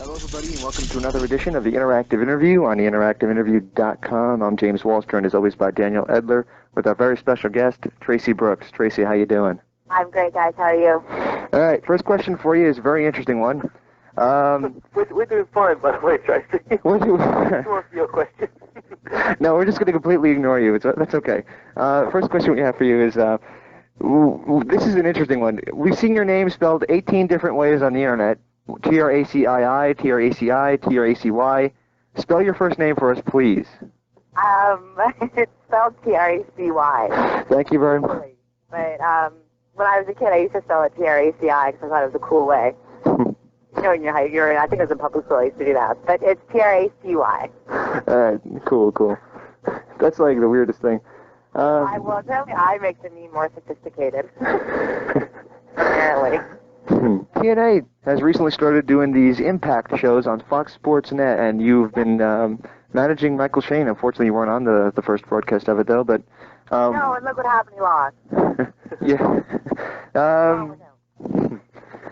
Hello, everybody, and welcome to another edition of the Interactive Interview on the interactiveinterview.com. I'm James Walsh, joined as always by Daniel Edler with our very special guest, Traci Brooks. Traci, how you doing? I'm great, guys. How are you? All right, first question for you is a very interesting one. We're doing fine, by the way, Traci. What do To answer your question. No, we're just going to completely ignore you. That's okay. First question we have for you is, this is an interesting one. We've seen your name spelled 18 different ways on the internet. Tracii, Traci, Tracy. Spell your first name for us, please. It's spelled Tracy. Thank you very much. But when I was a kid, I used to spell it Traci because I thought it was a cool way. You know, I think it was in public school, I used to do that. But it's Tracy. Cool. That's like the weirdest thing. Apparently I make the name more sophisticated. Apparently. TNA has recently started doing these Impact shows on Fox Sports Net, and you've been managing Michael Shane. Unfortunately, you weren't on the first broadcast of it, though. But no, and look what happened. He lost. Yeah.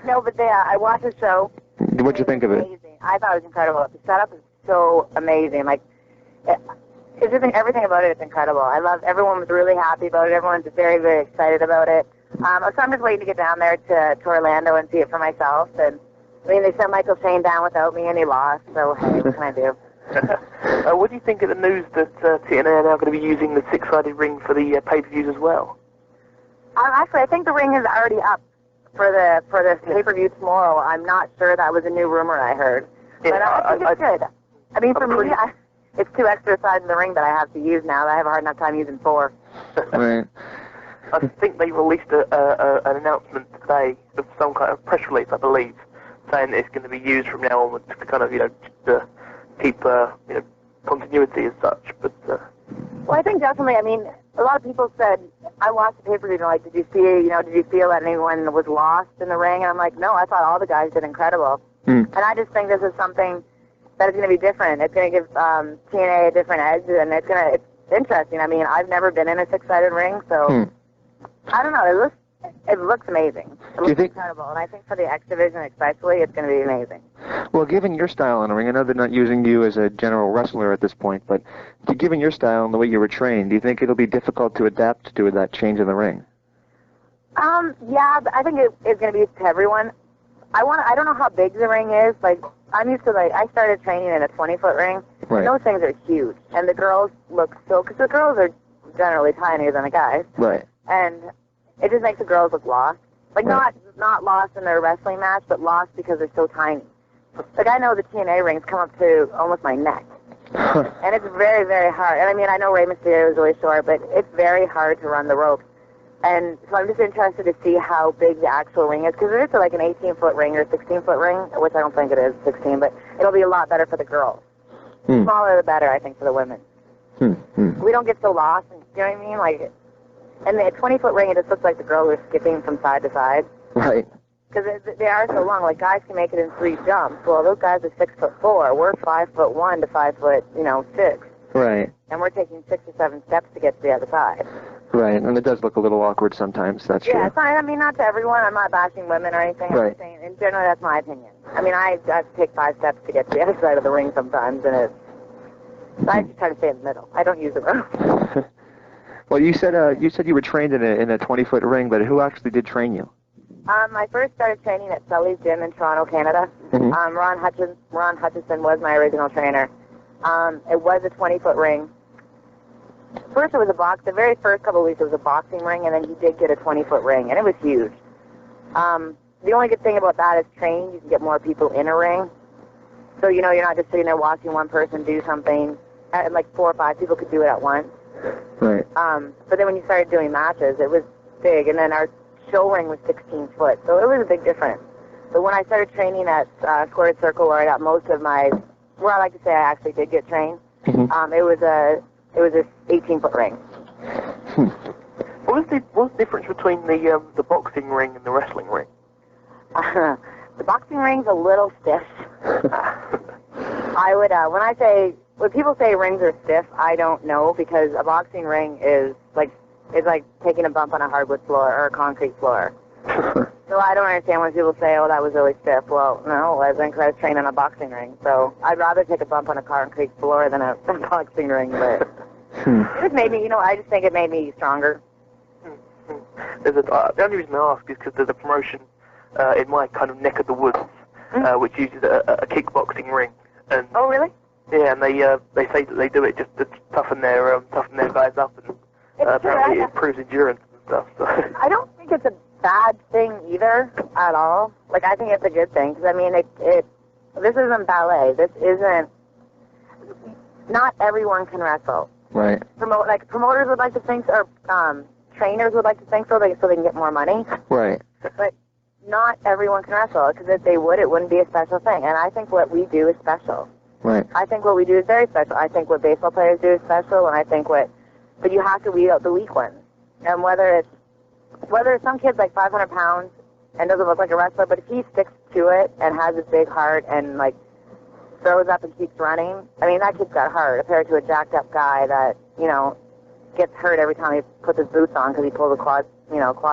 No, but I watched the show. What'd you think of it? Amazing. I thought it was incredible. The setup is so amazing. Like, it's just everything about it is incredible. Everyone was really happy about it. Everyone's very, very excited about it. So I'm just waiting to get down there to Orlando and see it for myself. And I mean, they sent Michael Shane down without me, and he lost. So hey, what can I do? What do you think of the news that TNA are now going to be using the six-sided ring for the pay-per-views as well? Actually, I think the ring is already up for the pay-per-view tomorrow. I'm not sure. That was a new rumor I heard. Yeah, but I think it's good. I mean, for me, it's 2 extra sides of the ring that I have to use now. I have a hard enough time using 4. Right. I think they released an announcement today of some kind of press release, I believe, saying that it's going to be used from now on to kind of, to keep, continuity as such. But well, I think definitely. I mean, a lot of people said, I watched the pay-per-view and like, did you feel that anyone was lost in the ring? And I'm like, no, I thought all the guys did incredible. And I just think this is something that is going to be different. It's going to give TNA a different edge, and it's interesting. I mean, I've never been in a 6-sided ring, so I don't know. It looks amazing. It looks incredible, and I think for the X Division especially, it's going to be amazing. Well, given your style in the ring, I know they're not using you as a general wrestler at this point, but given your style and the way you were trained, do you think it'll be difficult to adapt to that change in the ring? Yeah, I think it's going to be to everyone. I don't know how big the ring is. Like, I'm used to, I started training in a 20-foot ring. Right. And those things are huge. And the girls look because the girls are generally tinier than the guys. Right. And it just makes the girls look lost. Like, right. not lost in their wrestling match, but lost because they're so tiny. Like, I know the TNA rings come up to almost my neck. And it's very, very hard. And I mean, I know Rey Mysterio is really short, but it's very hard to run the ropes. And so I'm just interested to see how big the actual ring is, because it is like an 18-foot ring or 16-foot ring, which I don't think it is 16, but it'll be a lot better for the girls. Smaller the better, I think, for the women. We don't get so lost, you know what I mean? Like, and the 20-foot ring, it just looks like the girls are skipping from side to side. Right. Because they are so long. Like, guys can make it in 3 jumps. Well, those guys are 6'4". We're 5'1" to 5'6". Right. And we're taking 6 or 7 steps to get to the other side. Right, and it does look a little awkward sometimes, that's true. Yeah, it's not, I mean, not to everyone. I'm not bashing women or anything. Right. I'm saying, in general, that's my opinion. I mean, I have to take 5 steps to get to the other side of the ring sometimes, and I just try to stay in the middle. I don't use the rope. Well, you said you were trained in a 20-foot ring, but who actually did train you? I first started training at Sully's Gym in Toronto, Canada. Ron Hutchison was my original trainer. It was a 20-foot ring. First it was the very first couple of weeks it was a boxing ring, and then he did get a 20-foot ring, and it was huge. The only good thing about that is training, you can get more people in a ring. So, you're not just sitting there watching one person do something. Like 4 or 5 people could do it at once. Right. But then when you started doing matches, it was big, and then our show ring was 16 foot, so it was a big difference. But when I started training at Squared Circle, where I got most of where I like to say I actually did get trained, it was a 18-foot ring. What's the difference between the boxing ring and the wrestling ring? The boxing ring's a little stiff. I would when people say rings are stiff, I don't know, because a boxing ring is like taking a bump on a hardwood floor or a concrete floor. So I don't understand when people say, oh, that was really stiff. Well, no, it wasn't, because I was trained in a boxing ring. So I'd rather take a bump on a concrete floor than a boxing ring. But it just made me, I just think it made me stronger. The only reason I ask is because there's a promotion in my kind of neck of the woods, which uses a kickboxing ring. And Oh, really? yeah, and they say that they do it just to toughen their guys up, and apparently it improves endurance and stuff. So. I don't think it's a bad thing either at all. Like, I think it's a good thing, because I mean, this isn't ballet. This isn't. Not everyone can wrestle. Right. Promoters would like to think, or trainers would like to think so they can get more money. Right. But not everyone can wrestle, because if they would, it wouldn't be a special thing. And I think what we do is special. Right. I think what we do is very special. I think what baseball players do is special, and I think but you have to weed out the weak ones. And whether some kid's like 500 pounds and doesn't look like a wrestler, but if he sticks to it and has his big heart and like throws up and keeps running, I mean, that kid's got heart compared to a jacked up guy that, gets hurt every time he puts his boots on because he pulls a quad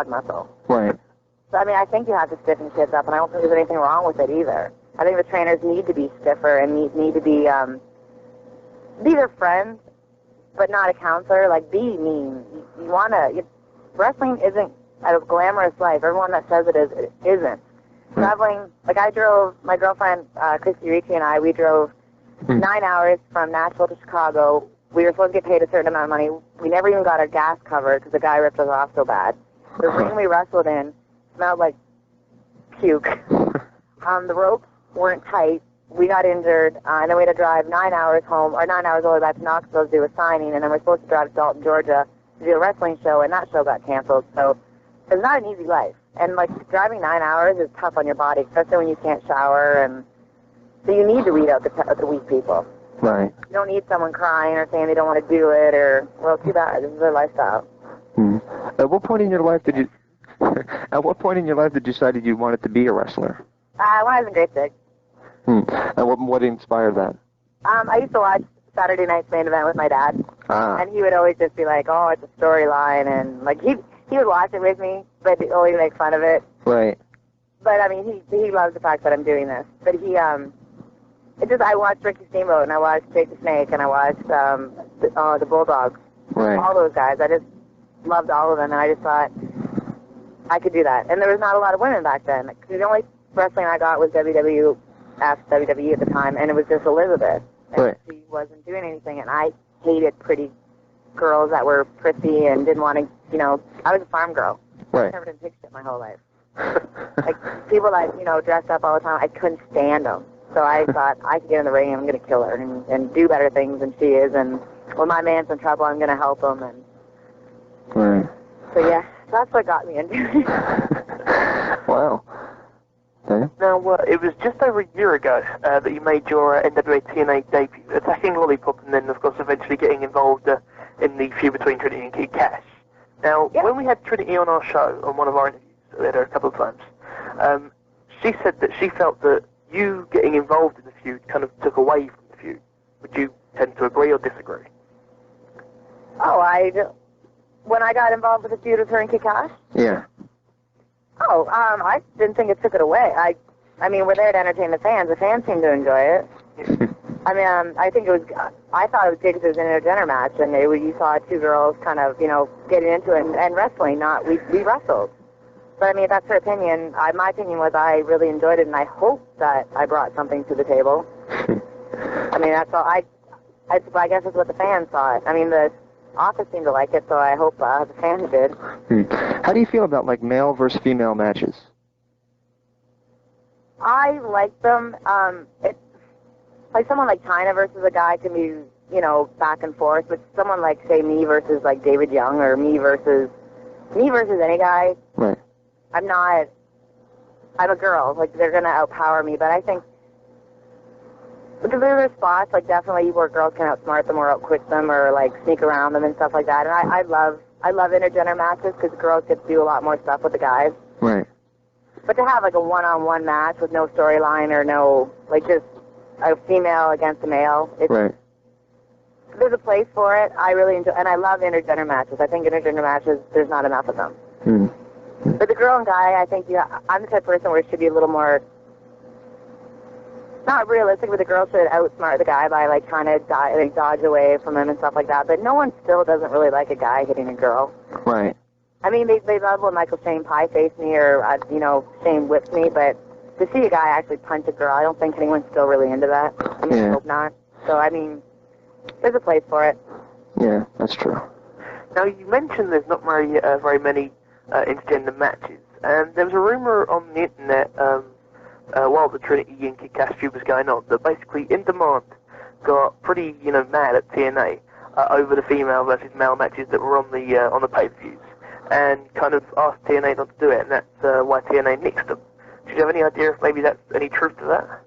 muscle. Right. So, I mean, I think you have to stiffen kids up, and I don't think there's anything wrong with it either. I think the trainers need to be stiffer and need to be their friends, but not a counselor. Like, be mean. Wrestling isn't a glamorous life. Everyone that says it isn't. Traveling, like my girlfriend, Christy Ricci, and we drove 9 hours from Nashville to Chicago. We were supposed to get paid a certain amount of money. We never even got our gas covered because the guy ripped us off so bad. The ring we wrestled in smelled like puke. The ropes weren't tight. We got injured, and then we had to drive 9 hours home, or 9 hours all the way back to Knoxville to do a signing, and then we're supposed to drive to Dalton, Georgia to do a wrestling show, and that show got canceled. So it's not an easy life. And, like, driving 9 hours is tough on your body, especially when you can't shower, and so you need to weed out the weak people. Right. You don't need someone crying or saying they don't want to do it, or, well, too bad, this is their lifestyle. At what point in your life did you decide you wanted to be a wrestler? When I was in grade 6. And what inspired that? I used to watch Saturday Night's Main Event with my dad, and he would always just be like, oh, it's a storyline, and, like, he would watch it with me, but he'd always make fun of it. Right. But, I mean, he loves the fact that I'm doing this. But I watched Ricky Steamboat, and I watched Jake the Snake, and I watched the Bulldogs. Right. All those guys. I just loved all of them, and I just thought I could do that. And there was not a lot of women back then. The only wrestling I got was WWE at the time, and it was just Elizabeth. And she wasn't doing anything, and I hated pretty girls that were prissy and didn't want to, I was a farm girl. I never did pig shit my whole life. Like, people that, dressed up all the time, I couldn't stand them. So I thought, I could get in the ring and I'm going to kill her and do better things than she is, and when my man's in trouble, I'm going to help him. And so, yeah, that's what got me into it. Wow. Okay. Now, it was just over a year ago that you made your NWA TNA debut, attacking Lollipop, and then, of course, eventually getting involved in the feud between Trinity and Kid Cash. Now, when we had Trinity on our show, on one of our interviews, we had her a couple of times, she said that she felt that you getting involved in the feud kind of took away from the feud. Would you tend to agree or disagree? Oh, when I got involved with the feud with her and Kid Cash? Yeah. Oh, I didn't think it took it away. I mean, we're there to entertain the fans. The fans seem to enjoy it. I mean, I thought it was good because it was an intergender match, and you saw two girls kind of, getting into it and wrestling. We wrestled. But I mean, if that's her opinion. My opinion was I really enjoyed it, and I hope that I brought something to the table. I mean, that's all. I guess that's what the fans thought. I mean, the office seemed to like it, so I hope the fans did. How do you feel about, like, male versus female matches? I like them. It's like someone like China versus a guy can be, back and forth, but someone like, say, me versus, like, David Young, or me versus any guy. Right. I'm a girl. Like, they're going to outpower me, but I think because there are spots, like, definitely where girls can outsmart them or outquick them or, like, sneak around them and stuff like that. And I love intergender matches because girls get to do a lot more stuff with the guys. Right. But to have, like, a one-on-one match with no storyline or no, like, just a female against a male, there's a place for it. I really enjoy, and I love intergender matches. I think intergender matches, there's not enough of them. But the girl and guy, I think I'm the type of person where it should be a little more, not realistic, but the girl should outsmart the guy by, like, trying to dodge away from him and stuff like that. But no one still doesn't really like a guy hitting a girl. Right. I mean, they love when Michael Shane pie-faced me or, Shane whipped me, but to see a guy actually punch a girl, I don't think anyone's still really into that. I mean, I hope not. So, I mean, there's a place for it. Yeah, that's true. Now, you mentioned there's not very many intergender matches, and there was a rumour on the internet while the Trinity and Kick-Ass feud was going on that basically In Demand got pretty, mad at TNA over the female versus male matches that were on the pay-per-views, and kind of asked TNA not to do it, and that's why TNA nixed them. Do you have any idea if maybe that's any truth to that?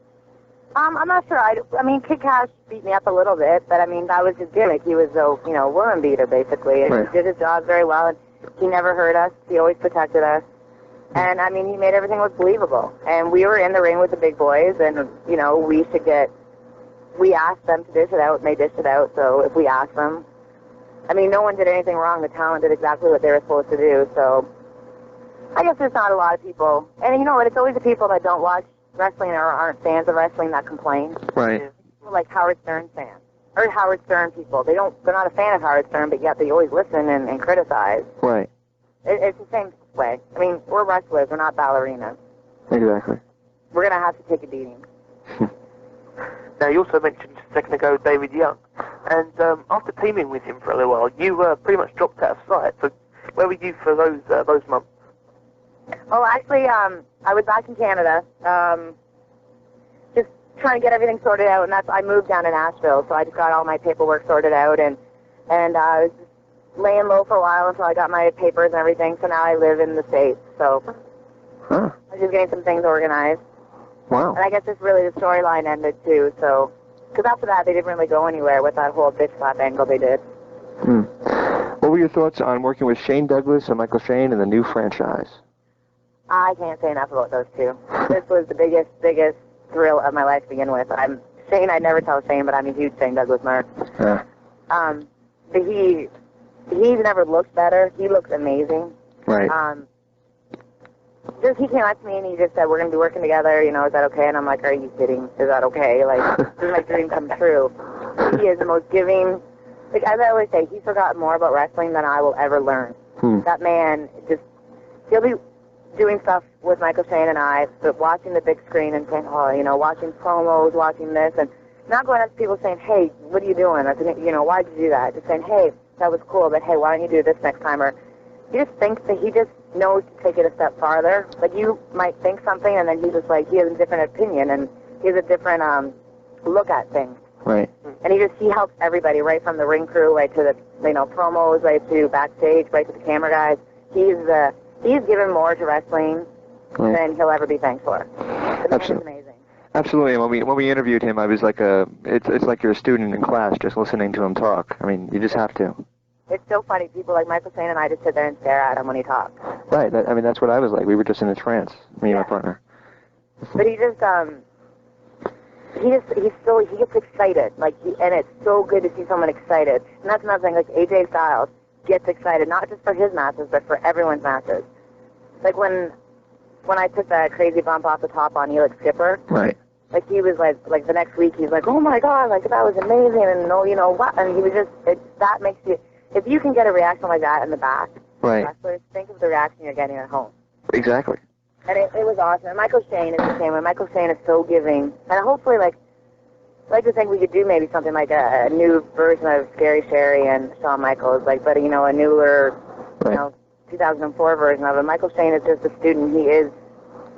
I'm not sure. I mean, Kid Cash beat me up a little bit, but I mean, that was his gimmick. He was a, woman beater, basically, and he did his job very well, and he never hurt us. He always protected us. And, I mean, he made everything look believable. And we were in the ring with the big boys, and, we asked them to dish it out, and they dished it out, so if we asked them, I mean, no one did anything wrong. The talent did exactly what they were supposed to do, so I guess there's not a lot of people. And, you know what, it's always the people that don't watch wrestling or aren't fans of wrestling that complain. Right. People like Howard Stern fans, or Howard Stern people. They're not a fan of Howard Stern, but yet they always listen and criticize. Right. It's the same way. I mean, we're wrestlers, we're not ballerinas. Exactly. We're going to have to take a beating. Now, you also mentioned a second ago David Young, and after teaming with him for a little while, you pretty much dropped out of sight. So where were you for those months? Oh, actually, I was back in Canada, just trying to get everything sorted out, and I moved down to Nashville, so I just got all my paperwork sorted out, and I was just laying low for a while until I got my papers and everything, so now I live in the States, so I was just getting some things organized. Wow. And I guess just really the storyline ended, too, so, because after that, they didn't really go anywhere with that whole bitch slap angle they did. What were your thoughts on working with Shane Douglas and Michael Shane in the new franchise? I can't say enough about those two. This was the biggest thrill of my life to begin with. Shane, I'd never tell Shane, but I'm a huge Shane Douglas mark. Yeah. But he's never looked better. He looks amazing. Right. He came up to me and he just said, we're going to be working together, is that okay? And I'm like, are you kidding? Is that okay? Like, this is my dream come true. He is the most giving, like, as I always say, he's forgotten more about wrestling than I will ever learn. That man, he'll be doing stuff with Michael Shane and I, but watching the big screen and saying, watching promos, watching this, and not going up to people saying, hey, what are you doing? Or, why'd you do that? Just saying, hey, that was cool, but hey, why don't you do this next time? Or he just thinks that he just knows to take it a step farther. Like, you might think something, and then he's just like, he has a different opinion, and he has a different look at things. Right. And he helps everybody, right from the ring crew, right to the, promos, right to backstage, right to the camera guys. He's given more to wrestling than he'll ever be thanked for. The man is amazing. Absolutely. When we interviewed him, I was like it's like you're a student in class just listening to him talk. I mean, you just have to. It's so funny. People like Michael Shane and I just sit there and stare at him when he talks. Right. That's what I was like. We were just in a trance, me and my partner. But he gets excited. And it's so good to see someone excited. And that's another thing. Like AJ Styles gets excited, not just for his matches, but for everyone's matches. Like when I took that crazy bump off the top on Elix Skipper. Right. Like he was like the next week he's like, oh my God, like that was amazing, and what? And he was that makes you. If you can get a reaction like that in the back, right. Wrestlers, think of the reaction you're getting at home. Exactly. And it was awesome. And Michael Shane is the same way. Michael Shane is so giving. And hopefully, I'd like to think we could do maybe something like a new version of Scary Sherry and Shawn Michaels, but a newer, 2004 version of it. Michael Shane is just a student. He is,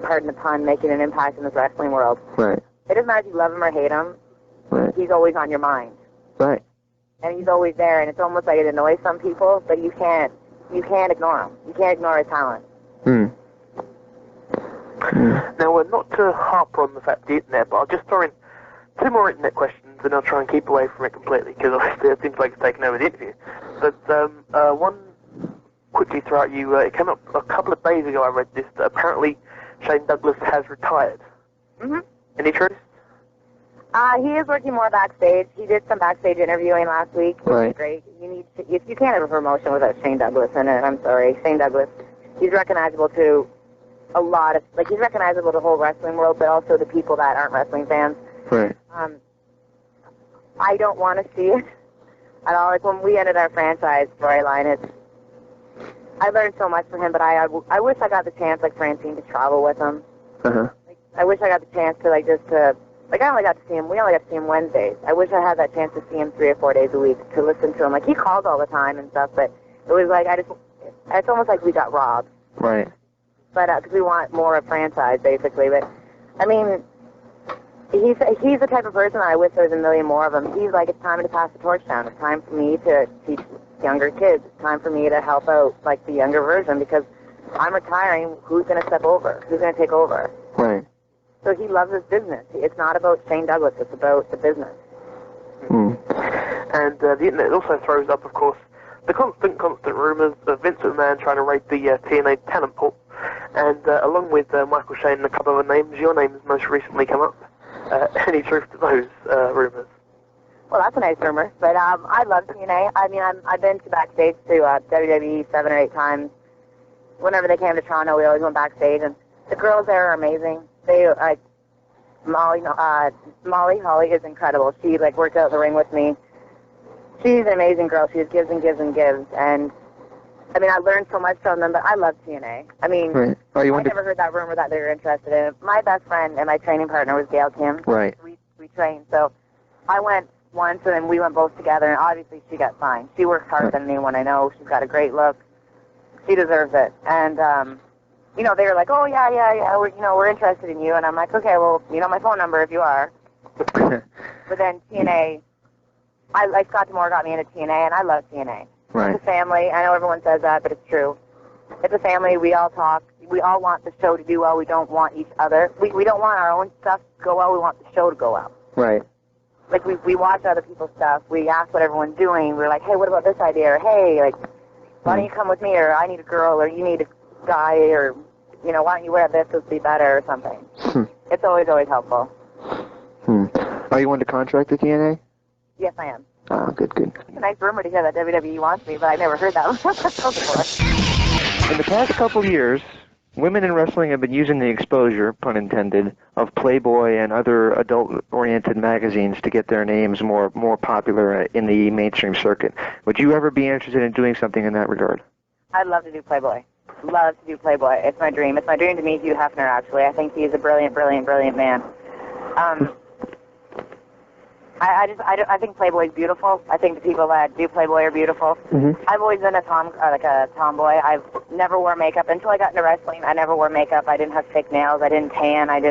pardon the pun, making an impact in this wrestling world. Right. It doesn't matter if you love him or hate him. Right. He's always on your mind. Right. And he's always there, and it's almost like it annoys some people, but you can't ignore him. You can't ignore his talent. Now, not to harp on the fact of the internet, but I'll just throw in two more internet questions, and I'll try and keep away from it completely, because obviously it seems like it's taken over the interview. But one quickly throw at you, it came up a couple of days ago, I read this, that apparently Shane Douglas has retired. Any truth? He is working more backstage. He did some backstage interviewing last week, which was great. If you can't have a promotion without Shane Douglas in it, I'm sorry. Shane Douglas he's recognizable to a lot of, like, he's recognizable to the whole wrestling world, but also the people that aren't wrestling fans. Right. I don't want to see it at all. Like, when we ended our franchise storyline, I learned so much from him, but I wish I got the chance, like Francine, to travel with him. Uh-huh. Like, I wish I got the chance to, like, I only got to see him, we only got to see him Wednesdays. I wish I had that chance to see him 3 or 4 days a week, to listen to him. Like, he calls all the time and stuff, but it was like, it's almost like we got robbed. Right. But, because we want more of franchise, basically. But, I mean, he's the type of person that I wish there was a million more of him. He's like, it's time to pass the torch down. It's time for me to teach younger kids. It's time for me to help out, like, the younger version, because I'm retiring. Who's going to step over? Who's going to take over? Right. So he loves his business. It's not about Shane Douglas. It's about the business. And the internet also throws up, of course, the constant rumours of Vince McMahon trying to raid the TNA talent pool. And along with Michael Shane and a couple of other names, your name has most recently come up. Any truth to those rumours? Well, that's a nice rumor. But I love TNA. I mean, I've been to backstage to WWE 7 or 8 times. Whenever they came to Toronto, we always went backstage, and the girls there are amazing. They like Molly Holly is incredible. She like worked out the ring with me. She's an amazing girl. She just gives and gives and gives. And I mean, I learned so much from them. But I love TNA. I mean, right. I never heard that rumor that they were interested in it. My best friend and my training partner was Gail Kim. Right. We trained. So I went once, and then we went both together. And obviously, she got signed. She works harder than anyone I know. She's got a great look. She deserves it. And you know, they were like, oh, yeah, we're interested in you. And I'm like, okay, well, you know my phone number if you are. But then TNA, Scott D'Amore got me into TNA, and I love TNA. Right. It's a family. I know everyone says that, but it's true. It's a family. We all talk. We all want the show to do well. We don't want each other. We don't want our own stuff to go well. We want the show to go well. Right. Like, we watch other people's stuff. We ask what everyone's doing. We're like, hey, what about this idea? Or, hey, like, why don't you come with me? Or I need a girl, or you need a guy, or, you know, why don't you wear this? It'll be better, or something. It's always helpful. Are you under contract at TNA? Yes, I am. Oh, good. It's a nice rumor to hear that WWE wants me, but I never heard that before. In the past couple years, women in wrestling have been using the exposure, pun intended, of Playboy and other adult-oriented magazines to get their names more popular in the mainstream circuit. Would you ever be interested in doing something in that regard? I'd love to do Playboy. Love to do Playboy. It's my dream. It's my dream to meet Hugh Hefner, actually. I think he's a brilliant man. I think Playboy's beautiful. I think the people that do Playboy are beautiful. Mm-hmm. I've always been a tomboy. I've never wore makeup until I got into wrestling. I never wore makeup. I didn't have fake nails. I didn't tan. As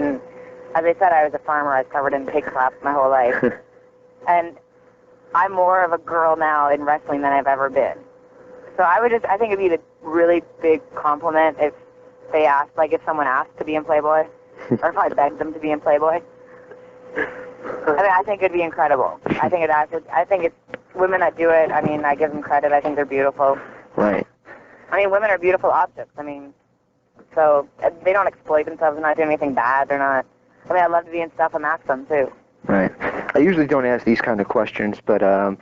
I said, I was a farmer. I was covered in pig slop my whole life. And I'm more of a girl now in wrestling than I've ever been. So I think it'd be a really big compliment if they asked, like if someone asked to be in Playboy, or if I begged them to be in Playboy. I mean, I think it'd be incredible. I think it's women that do it. I mean, I give them credit. I think they're beautiful. Right. I mean, women are beautiful objects. I mean, so they don't exploit themselves. They're not doing anything bad. They're not. I mean, I love to be in stuff and ask them too. Right. I usually don't ask these kind of questions, but I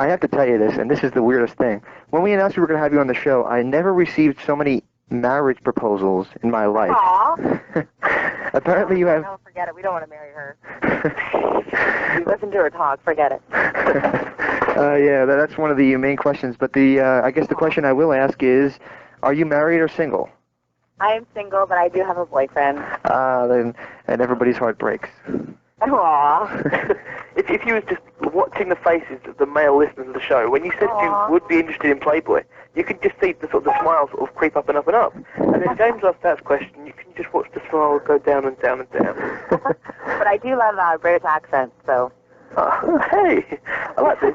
have to tell you this, and this is the weirdest thing. When we announced we were going to have you on the show, I never received so many marriage proposals in my life. Aww. Apparently you have... No, forget it. We don't want to marry her. You listen to her talk. Forget it. Yeah, that's one of the main questions. But I guess the question I will ask is, are you married or single? I am single, but I do have a boyfriend. And everybody's heart breaks. Aww. If you was just watching the faces of the male listeners of the show, when you said you would be interested in Playboy, you could just see the smile sort of creep up and up and up. And then James asked that question, you can just watch the smile go down and down and down. But I do love British accents, so... Hey, I like this.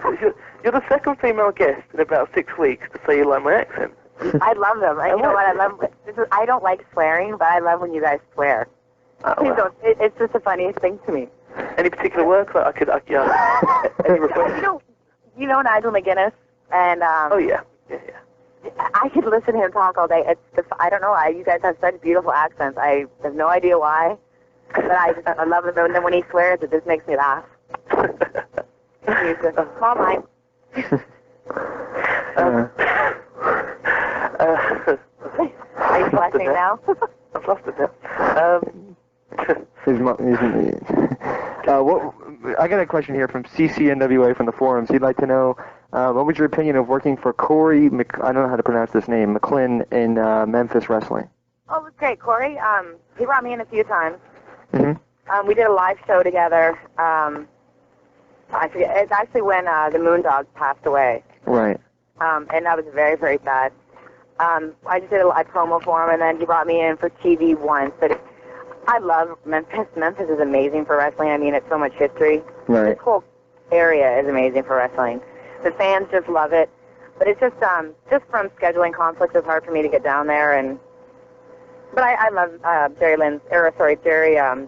You're the second female guest in about 6 weeks to say you like my accent. I love them. You know what? I don't like swearing, but I love when you guys swear. Please don't. It's just the funniest thing to me. Any particular work that I could any requests? You know Nigel McGuinness, and oh yeah. I could listen to him talk all day. I don't know. You guys have such beautiful accents. I have no idea why, but I love them. And then when he swears, it just makes me laugh. Small mind. blushing now. I'm flustered now. I got a question here from CCNWA from the forums. He'd like to know, what was your opinion of working for Corey, I don't know how to pronounce this name, McClin in Memphis Wrestling? Oh, it was great. Corey, he brought me in a few times. Mm-hmm. We did a live show together. I forget, it's actually when the Moondogs passed away. Right. And that was very, very sad. I just did a live promo for him, and then he brought me in for TV once. But I love Memphis. Memphis is amazing for wrestling. I mean, it's so much history. Right. This whole area is amazing for wrestling. The fans just love it. But it's just from scheduling conflicts, it's hard for me to get down there. But I love Jerry, the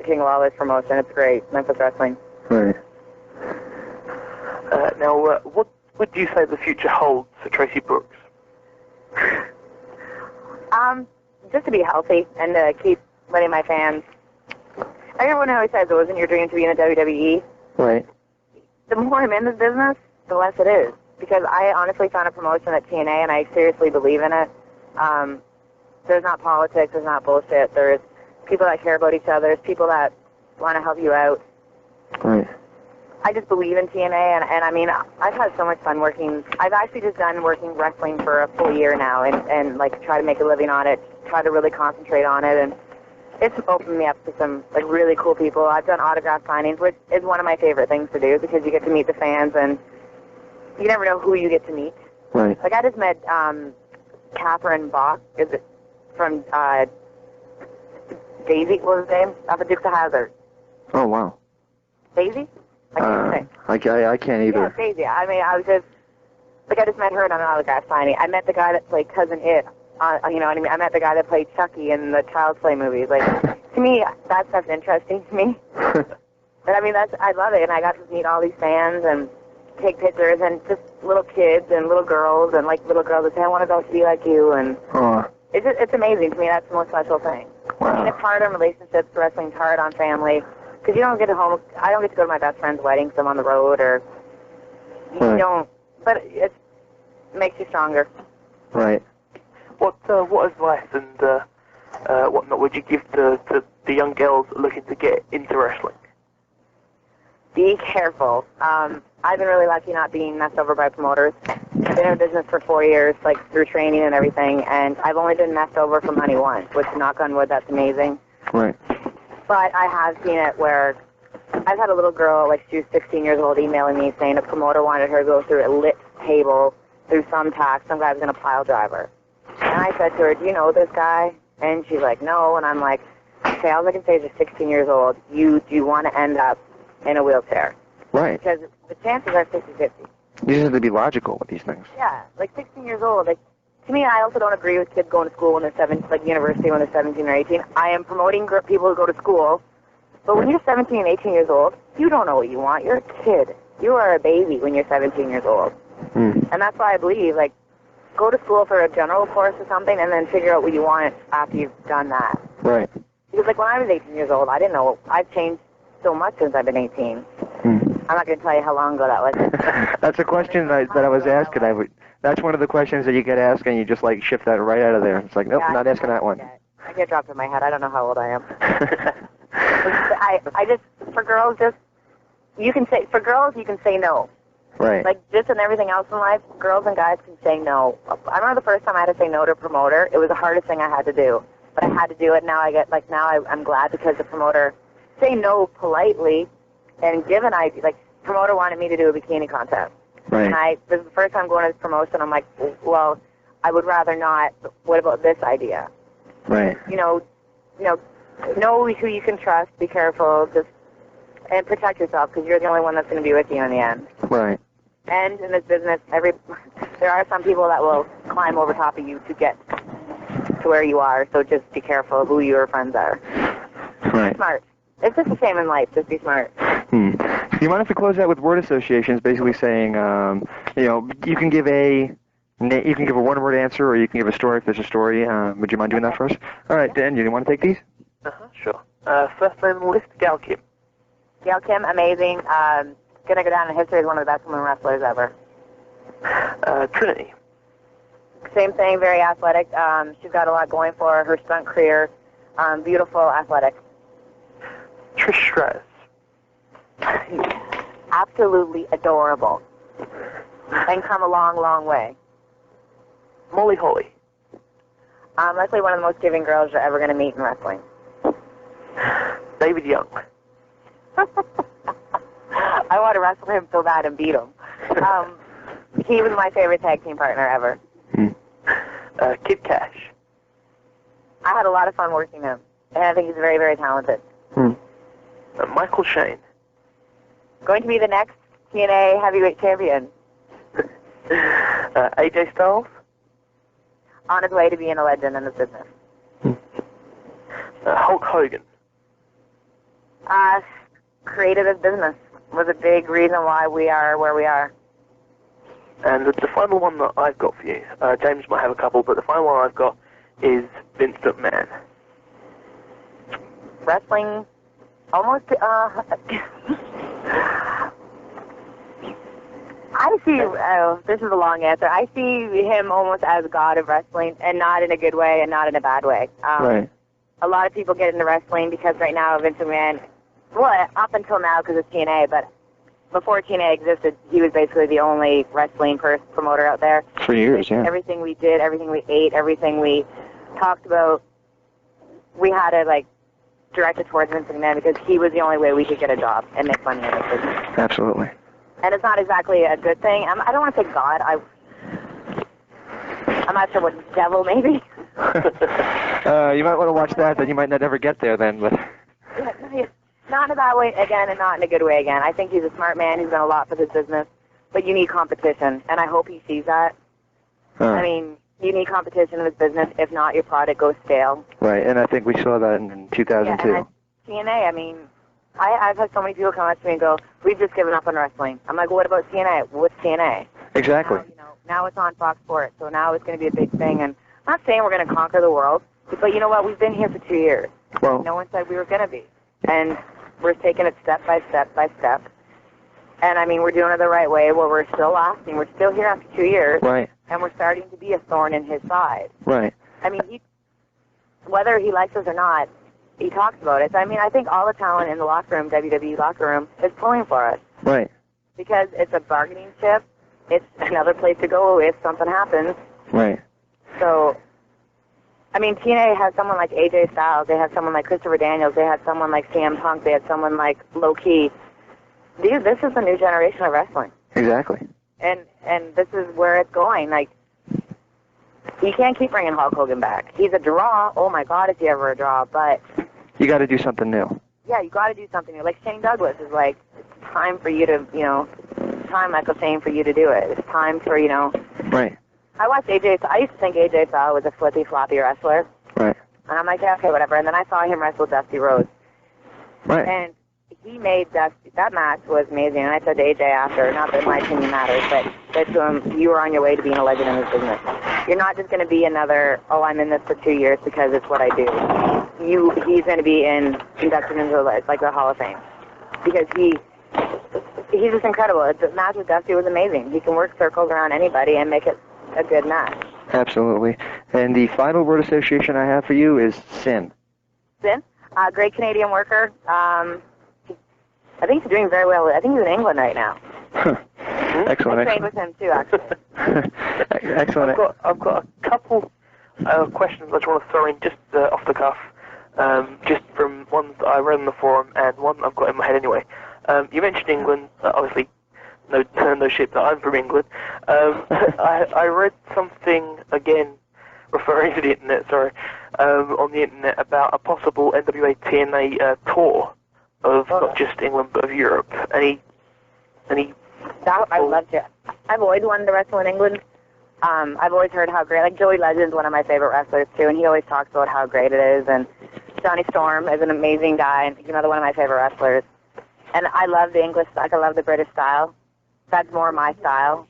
King of Lawless promotion. It's great, Memphis Wrestling. Right. Now, what would you say the future holds for Traci Brooks? Just to be healthy and to keep letting my fans. Everyone always says it wasn't your dream to be in the WWE. Right. The more I'm in this business, the less it is. Because I honestly found a promotion at TNA, and I seriously believe in it. There's not politics, there's not bullshit. There's people that care about each other. There's people that want to help you out. Right. I just believe in TNA, and I mean, I've had so much fun working. I've actually just done working wrestling for a full year now, and like try to make a living on it, try to really concentrate on it, and it's opened me up to some like really cool people. I've done autograph signings, which is one of my favorite things to do because you get to meet the fans, and you never know who you get to meet. Right. Like I just met Catherine Bach, is it from Daisy? What was his name? Off of Dukes of Hazzard. Oh wow. Daisy? I can't say. I can't either. Yeah, Daisy. I mean, I was just, like, I just met her at an autograph signing. I met the guy that played Cousin It. You know what I mean? I met the guy that played Chucky in the Child's Play movies. Like, to me, that stuff's interesting to me. But, I mean, I love it. And I got to meet all these fans and take pictures and just little kids and little girls and, like, little girls that say, I want to go be like you. And it's amazing to me. That's the most special thing. Wow. I mean, it's hard on relationships. Wrestling's hard on family. Because you don't get to home. I don't get to go to my best friend's wedding because I'm on the road, or you don't. But it makes you stronger. Right. What advice and whatnot would you give to the young girls looking to get into wrestling? Be careful. I've been really lucky not being messed over by promoters. I've been in business for 4 years, like through training and everything, and I've only been messed over for money once. Which, knock on wood, that's amazing. Right. But I have seen it where I've had a little girl, like she was 16 years old, emailing me saying a promoter wanted her to go through a lit table, through some tax, some guy was going to pile drive her. And I said to her, do you know this guy? And she's like, no. And I'm like, okay, all I can say is you're 16 years old. Do you want to end up in a wheelchair? Right. Because the chances are 50-50. You just have to be logical with these things. Yeah, like 16 years old. Like, to me, I also don't agree with kids going to school when they're 17, like university when they're 17 or 18. I am promoting people who go to school. But when you're 17 and 18 years old, you don't know what you want. You're a kid. You are a baby when you're 17 years old. Mm. And that's why I believe, like, go to school for a general course or something and then figure out what you want after you've done that. Right. Because, like, when I was 18 years old, I didn't know. I've changed so much since I've been 18. Mm. I'm not going to tell you how long ago that was. That's a question that I was asking. That's one of the questions that you get asked, and you just, like, shift that right out of there. It's like, nope, not asking that one. I get dropped in my head. I don't know how old I am. I just, for girls, you can say no. Right. Like, just in everything else in life, girls and guys can say no. I remember the first time I had to say no to a promoter. It was the hardest thing I had to do. But I had to do it. Now I'm glad because the promoter say no politely and give an idea. Like, promoter wanted me to do a bikini contest. Right. And this is the first time going to this promotion. I'm like, well, I would rather not. But what about this idea? Right. You know who you can trust. Be careful. And protect yourself because you're the only one that's going to be with you in the end. Right. And in this business, there are some people that will climb over top of you to get to where you are. So just be careful who your friends are. Right. Be smart. It's just the same in life. Just be smart. Do you mind if we close out with word associations, basically saying, you can give a one-word answer, or you can give a story if there's a story. Would you mind doing that for us? All right, Dan, you want to take these? Sure. First name on the list, Gail Kim. Gail Kim, amazing. Gonna go down in history as one of the best women wrestlers ever. Trinity. Same thing, very athletic. She's got a lot going for her. Her stunt career, beautiful, athletic. Trish Stratus. Absolutely adorable. And come a long, long way. Molly Holly. Likely one of the most giving girls you're ever going to meet in wrestling. David Young. I want to wrestle him so bad and beat him. He was my favorite tag team partner ever. Kid Cash. I had a lot of fun working him, and I think he's very, very talented. Michael Shane. Going to be the next TNA heavyweight champion. AJ Styles. On his way to being a legend in the business. Hulk Hogan. Created his business. Was a big reason why we are where we are. And the final one that I've got for you, James might have a couple, but the final one I've got is Vince McMahon. Wrestling, almost, I see, this is a long answer. I see him almost as God of wrestling, and not in a good way and not in a bad way. Right. A lot of people get into wrestling because right now Vince McMahon, well, up until now because of TNA, but before TNA existed, he was basically the only wrestling promoter out there. For years, yeah. Everything we did, everything we ate, everything we talked about, we had to, like, direct it towards Vince McMahon because he was the only way we could get a job and make money in this business. Absolutely. And it's not exactly a good thing. I don't want to say God. I'm not sure what devil, maybe. You might want to watch that, then you might not ever get there then, but... Not in a bad way again and not in a good way again. I think he's a smart man. He's done a lot for this business. But you need competition, and I hope he sees that. I mean, you need competition in this business. If not, your product goes stale. Right, and I think we saw that in 2002. Yeah, and TNA, I mean, I've had so many people come up to me and go, we've just given up on wrestling. I'm like, well, what about TNA? What's TNA? Exactly. Now it's on Fox Sports, so now it's going to be a big thing. And I'm not saying we're going to conquer the world, but you know what? We've been here for 2 years. Well, no one said we were going to be. And we're taking it step by step by step. And, I mean, we're doing it the right way where we're still lasting. We're still here after 2 years. Right. And we're starting to be a thorn in his side. Right. I mean, whether he likes us or not, he talks about it. So, I mean, I think all the talent in the locker room, WWE locker room, is pulling for us. Right. Because it's a bargaining chip. It's another place to go if something happens. Right. So, I mean, TNA has someone like AJ Styles. They have someone like Christopher Daniels. They had someone like CM Punk. They had someone like Low Key. This is the new generation of wrestling. Exactly. And this is where it's going. Like, you can't keep bringing Hulk Hogan back. He's a draw. Oh, my God, is he ever a draw. But you got to do something new. Yeah, you got to do something new. Like Shane Douglas is like, it's time for you to, time, like I was saying, for you to do it. It's time for, Right. I watched AJ. I used to think AJ Styles was a flippy, floppy wrestler. Right. And I'm like, yeah, okay, whatever. And then I saw him wrestle Dusty Rhodes. Right. And he made Dusty. That match was amazing. And I said to AJ after, not that my opinion matters, but said to him, you were on your way to being a legend in this business. You're not just going to be another, I'm in this for 2 years because it's what I do. He's going to be inducted into the Hall of Fame. Because he's just incredible. The match with Dusty was amazing. He can work circles around anybody and make it a good match. Absolutely. And the final word association I have for you is sin. Sin? Great Canadian worker. I think he's doing very well. I think he's in England right now. Excellent. I trained with him too, actually. Excellent. I've got a couple questions I just want to throw in just off the cuff, just from ones that I read on the forum and one I've got in my head anyway. You mentioned England, obviously. No shit that I'm from England. I read something, again, referring to the internet, on the internet about a possible NWA TNA tour of not just England but of Europe. Any I'd love to. I've always wanted to wrestle in England. I've always heard how great, like Joey Legend's one of my favorite wrestlers too, and he always talks about how great it is, and Johnny Storm is an amazing guy, and he's another one of my favorite wrestlers. And I love the English, I love the British style. That's more my style.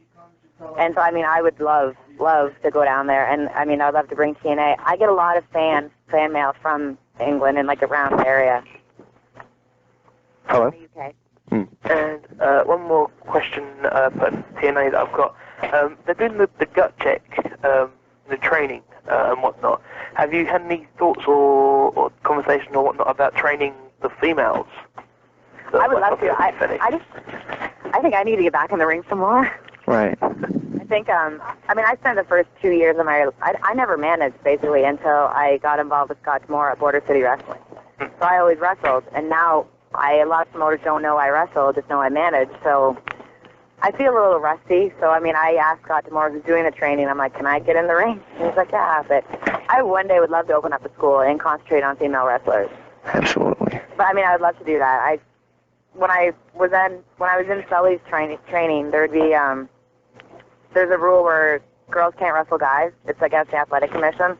And so, I mean, I would love to go down there. And, I mean, I'd love to bring TNA. I get a lot of fan mail from England and, around the area. Hello? In the UK. And one more question, TNA that I've got. They're doing the gut check the training and whatnot, have you had any thoughts or conversation or whatnot about training the females? I would love to. I think I need to get back in the ring some more. Right. I think, I spent the first 2 years of my, I never managed, basically, until I got involved with Scott Moore at Border City Wrestling. So I always wrestled, and now a lot of promoters don't know I wrestle, just know I manage, so I feel a little rusty. So, I asked Scott Moore, who's doing the training, I'm like, can I get in the ring? And he's like, yeah, but I one day would love to open up a school and concentrate on female wrestlers. Absolutely. But, I would love to do that. When I was in Sully's training, there'd be, there's a rule where girls can't wrestle guys. It's against the athletic commission.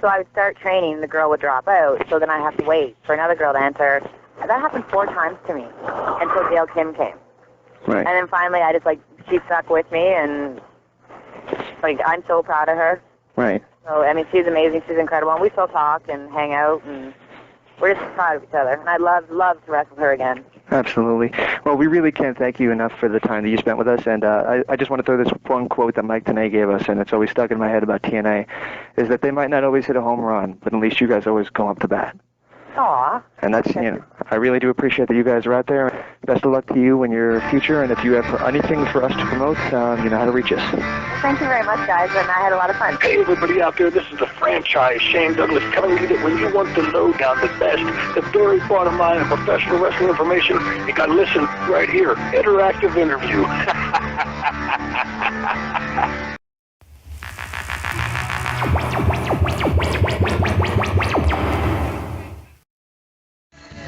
So I would start training, the girl would drop out, so then I have to wait for another girl to enter. And that happened 4 times to me until Gail Kim came. Right. And then finally I just, she stuck with me, and, I'm so proud of her. Right. So, she's amazing, she's incredible, and we still talk and hang out, and we're just proud of each other. And I'd love to wrestle her again. Absolutely. Well, we really can't thank you enough for the time that you spent with us, and I just want to throw this one quote that Mike TNA gave us, and it's always stuck in my head about TNA, is that they might not always hit a home run, but at least you guys always come up to bat. Aw. And that's, I really do appreciate that you guys are out there. Best of luck to you in your future, and if you have anything for us to promote, you know how to reach us. Thank you very much, guys, and I had a lot of fun. Hey, everybody out there, this is the franchise, Shane Douglas, telling you that when you want the lowdown, the best, the very bottom line of professional wrestling information, you got to listen right here. Interactive interview.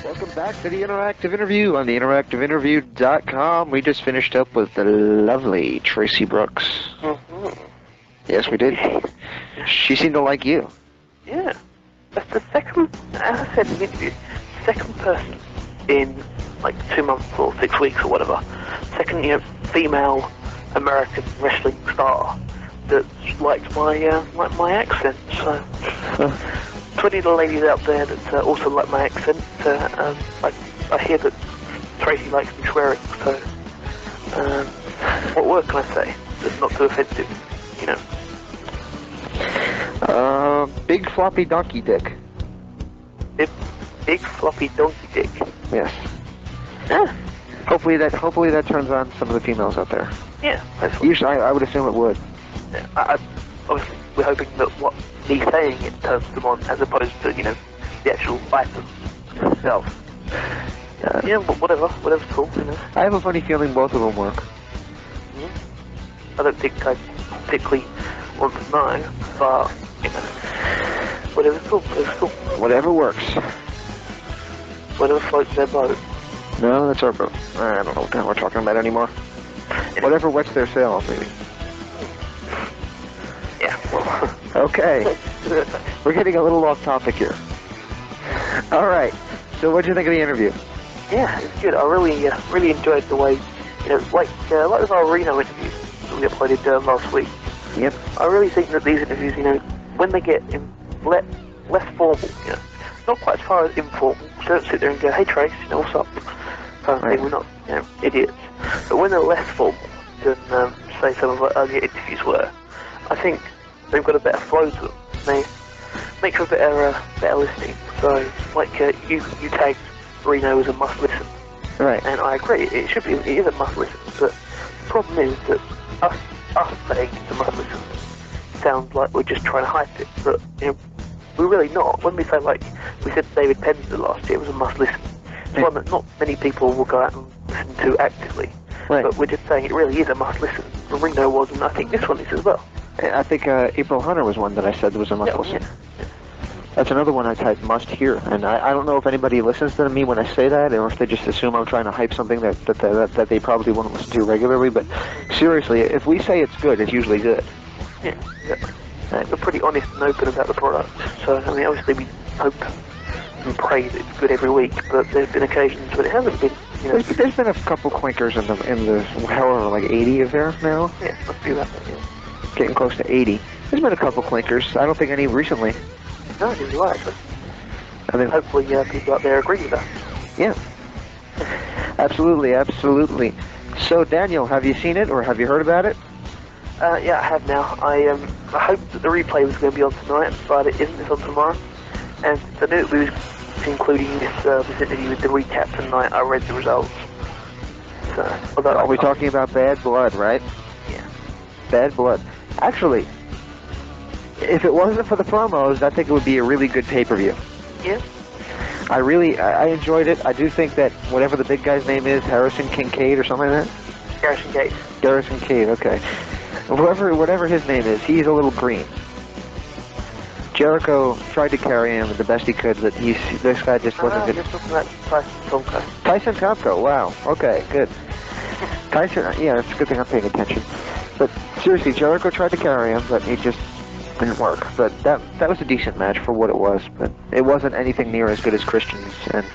Welcome back to the Interactive Interview on the interactiveinterview.com. We just finished up with the lovely Traci Brooks. Mm-hmm. Yes, we did. She seemed to like you. Yeah. That's the second, as I said in the interview, second person in 2 months or 6 weeks or whatever, second, female American wrestling star that liked my accent. So, to any of the ladies out there that also like my accent, I hear that Traci likes me swearing, so what word can I say that's not too offensive, Big floppy donkey dick. Big floppy donkey dick. Yes. Yeah. Hopefully that turns on some of the females out there. Yeah. Usually, I would assume it would. Yeah, obviously, we're hoping that what me saying it turns them on, as opposed to the actual item itself. Yeah, but whatever's cool. I have a funny feeling both of them work. I don't think I particularly want to know, but whatever's cool. Whatever works. Whatever floats their boat. No, that's our boat. I don't know what the hell we're talking about anymore. Whatever wets their sails, maybe. Yeah. Well. Okay. We're getting a little off topic here. All right. So, what did you think of the interview? Yeah, it's good. I really enjoyed the way, like with our Reno interviews that we uploaded last week. Yep. I really think that these interviews, when they get less formal, not quite as far as informal. So don't sit there and go, "Hey Trace, what's up?" Kind of thing. We're not, idiots. But when they're less formal than say some of our earlier interviews were, I think they've got a better flow to them. They make for better listening. So, you tagged Reno as a must listen. Right. And I agree, it is a must listen. But the problem is that us saying it's a must listen sounds like we're just trying to hype it. But we're really not. When we say we said David Penzer last year, it was a must listen. It's one that not many people will go out and listen to actively. Right. But we're just saying it really is a must listen. Reno was, and I think this one is as well. I think April Hunter was one that I said was a must listen. Yeah. That's another one I typed must hear, and I don't know if anybody listens to me when I say that, or if they just assume I'm trying to hype something that they probably won't listen to regularly. But seriously, if we say it's good, it's usually good. Yeah. We're pretty honest and open about the product. So obviously we hope and pray that it's good every week, but there's been occasions when it hasn't been. There's been a couple clinkers in the however 80 is there now. Yeah, must be that. Yeah. Getting close to 80. There's been a couple clinkers. I don't think any recently. No, you're right. Hopefully people out there agree with that. Yeah. Absolutely. So, Daniel, have you seen it or have you heard about it? Yeah, I have now. I hoped that the replay was going to be on tonight, but it isn't. It's on tomorrow. And since I knew we was including this interview with the recap tonight, I read the results. So, Are we talking about Bad Blood, right? Yeah. Bad Blood. Actually, if it wasn't for the promos, I think it would be a really good pay-per-view. Yeah. I enjoyed it. I do think that whatever the big guy's name is, Harrison Kincaid or something like that? Garrison Cage. Garrison Cage, okay. Whatever his name is, he's a little green. Jericho tried to carry him the best he could, but this guy just wasn't good. You're talking about Tyson Tomko. Tyson Tomko, wow. Okay, good. Tyson, yeah, it's a good thing I'm paying attention. But seriously, Jericho tried to carry him, but he just didn't work. But that was a decent match for what it was, but it wasn't anything near as good as Christian and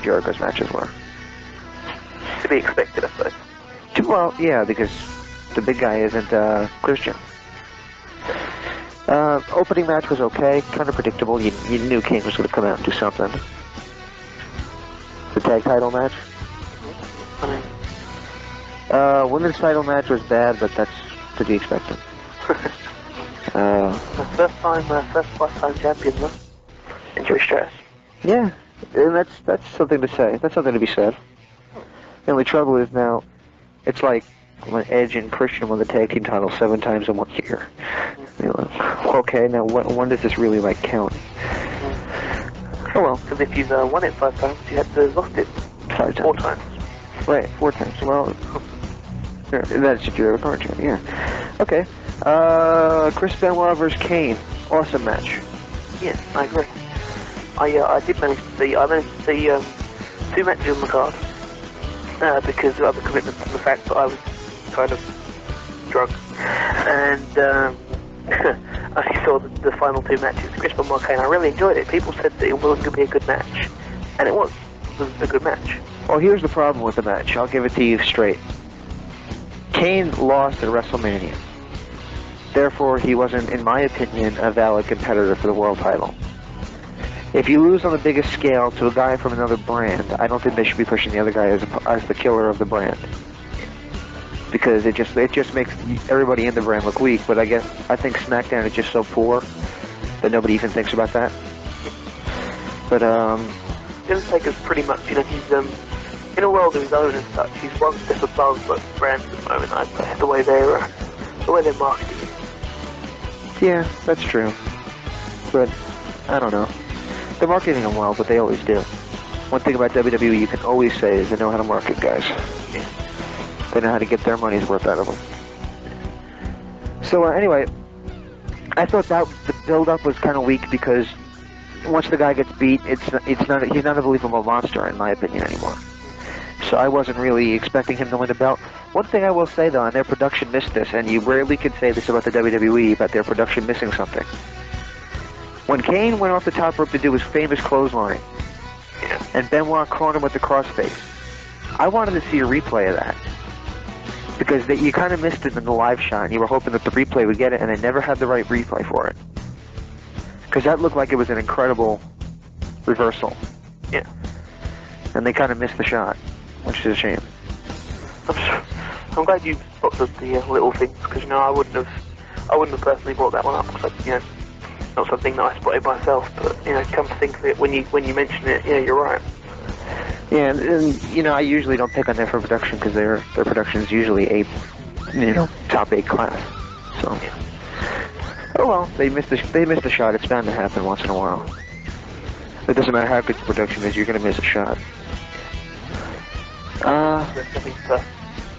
Jericho's matches were. To be expected, I suppose. Well, yeah, because the big guy isn't Christian. Opening match was okay, kind of predictable. You knew King was going to come out and do something. The tag title match? Women's title match was bad, but that's to be expected. First five-time champion, though. Enjoy stress. Yeah, and that's something to say. That's something to be said. The only trouble is now, it's like when Edge and Christian won the tag team title 7 times in 1 year. You know, okay, now when does this really count? Oh well. Because if you've won it 5 times, you had to have lost it 5 times. 4 times. Right, 4 times. Well, yeah, that's what you're referring to. Yeah. Okay. Chris Benoit versus Kane. Awesome match. Yeah, I agree. I managed to see 2 matches on the card because of other commitments and the fact that I was kind of drunk. And I saw the final 2 matches, Chris Benoit Kane. I really enjoyed it. People said that it wasn't going to be a good match, and it was. It was a good match. Well, here's the problem with the match. I'll give it to you straight. Kane lost at WrestleMania. Therefore, he wasn't, in my opinion, a valid competitor for the world title. If you lose on the biggest scale to a guy from another brand, I don't think they should be pushing the other guy as the killer of the brand. Because it just makes everybody in the brand look weak. But I think SmackDown is just so poor that nobody even thinks about that. But Undertaker's pretty much, he's in a world of his own and such. He's one step above the brands at the moment. I think the way they're marketing. Yeah, that's true. But I don't know. They're marketing them well, but they always do. One thing about WWE you can always say is they know how to market guys. Yeah. They know how to get their money's worth out of them. So anyway, I thought that the build-up was kind of weak because once the guy gets beat, he's not a believable monster in my opinion anymore. So I wasn't really expecting him to win the belt. One thing I will say though, and their production missed this, and you rarely can say this about the WWE, about their production missing something. When Kane went off the top rope to do his famous clothesline, and Benoit caught him with the crossface, I wanted to see a replay of that. Because you kind of missed it in the live shot, and you were hoping that the replay would get it, and they never had the right replay for it. Because that looked like it was an incredible reversal. Yeah. And they kind of missed the shot, which is a shame. I'm glad you spotted the little things, because I wouldn't have personally brought that one up, because not something that I spotted myself. But come to think of it, when you mention it, you're right. Yeah, and I usually don't pick on their production because their production is usually top 8 class. So, oh well, they missed the shot. It's bound to happen once in a while. It doesn't matter how good the production is, you're gonna miss a shot. Nothing's perfect.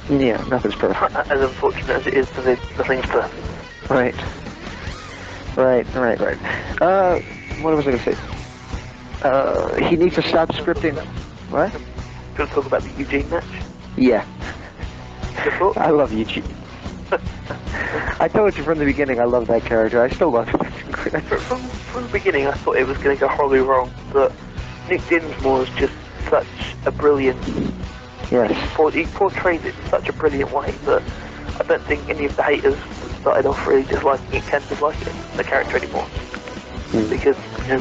Yeah, nothing's perfect. As unfortunate as it is, nothing's perfect. Right. What was I gonna say? He needs to stop scripting. What? Do you want to talk about the Eugene match? Yeah. Your thoughts? I love Eugene. I told you from the beginning I love that character. I still love him. From the beginning I thought it was going to go horribly wrong, but Nick Dinsmore is just such a brilliant... Yes. He portrays it in such a brilliant way that I don't think any of the haters that started off really disliking it can dislike the character anymore. Because, it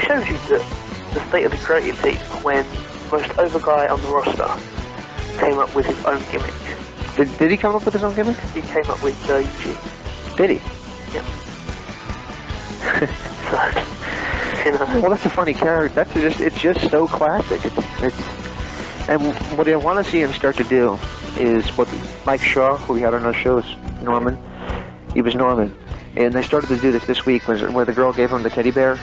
shows you that the state of the creative team when the most over guy on the roster came up with his own gimmick Did he come up with his own gimmick? He came up with Eugene. Did he? Yep. So, you know. Well, that's a funny character. It's just so classic. And what I want to see him start to do is what Mike Shaw, who we had on our shows, Norman, he was Norman. And they started to do this week where the girl gave him the teddy bear.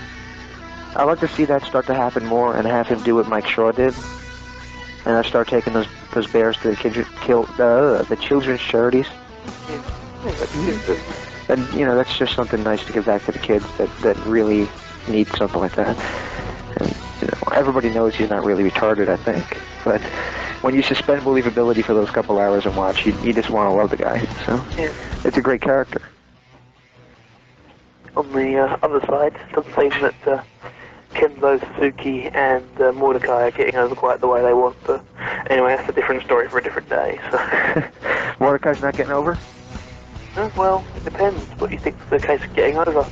I'd like to see that start to happen more and have him do what Mike Shaw did. And I start taking those bears to the children's charities. And, you know, that's just something nice to give back to the kids that really need something like that. And, you know, everybody knows he's not really retarded, I think. But when you suspend believability for those couple hours and watch, you just want to love the guy. So it's a great character. On the other side, it doesn't seem that Kimbo, Suzuki, and Mordecai are getting over quite the way they want. But anyway, that's a different story for a different day. So. Mordecai's not getting over? Well, it depends what you think is the case of getting over.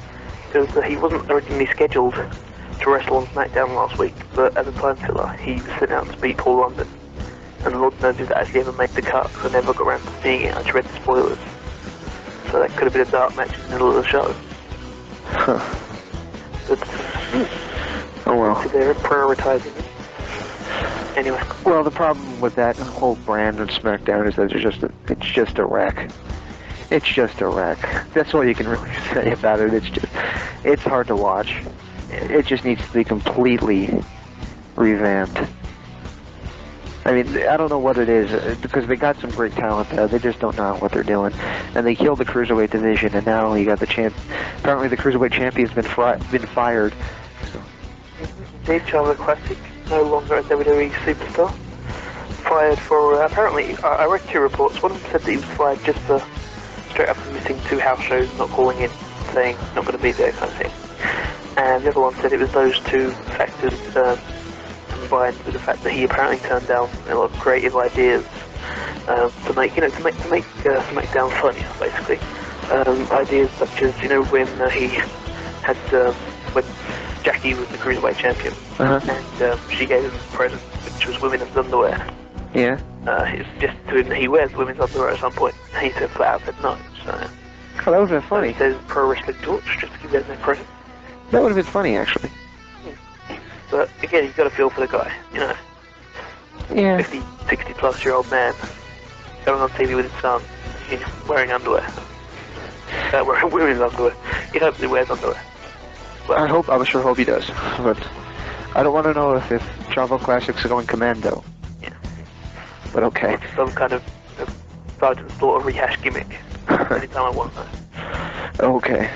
Because he wasn't originally scheduled to wrestle on SmackDown last week, but as a time filler, he was sent out to beat Paul London. And the Lord knows if that actually ever made the cut, because I never got around to seeing it. I just read the spoilers. So that could have been a dark match in the middle of the show. Huh. But, oh well. They're prioritizing it. Anyway. Well, the problem with that whole brand of SmackDown is that it's just a wreck. It's just a wreck. That's all you can really say about it. It's hard to watch. It just needs to be completely revamped. I mean, I don't know what it is, because they got some great talent there. They just don't know what they're doing. And they killed the Cruiserweight division, and now you got the champ. Apparently the Cruiserweight champion's been fired. So. Dave Charlie Classic, no longer a WWE superstar. Fired for, apparently, I read 2 reports. One of them said that he was fired just for straight up missing 2 house shows, not calling in, saying not going to be there kind of thing. And the other one said it was those 2 factors combined with the fact that he apparently turned down a lot of creative ideas to make SmackDown funnier, basically. Ideas such as, you know, when he had when Jackie was the Cruiserweight champion, and she gave him a present, which was women's underwear. Yeah. He suggested to him that he wears women's underwear at some point. And he said flat out said no. So that would have been funny. He says Pro Wrestling Torch just to give them their present. That would have been funny, actually. But again, you've got to feel for the guy, you know. Yeah. 50, 60-plus-year-old man going on TV with his son, wearing underwear. Wearing women's underwear. He hopes he wears underwear. Well, I sure hope he does. But I don't want to know if Chavo Classics are going commando. Yeah. But okay. Or some kind of Sergeant Slaughter rehash gimmick. Anytime I want that. Okay.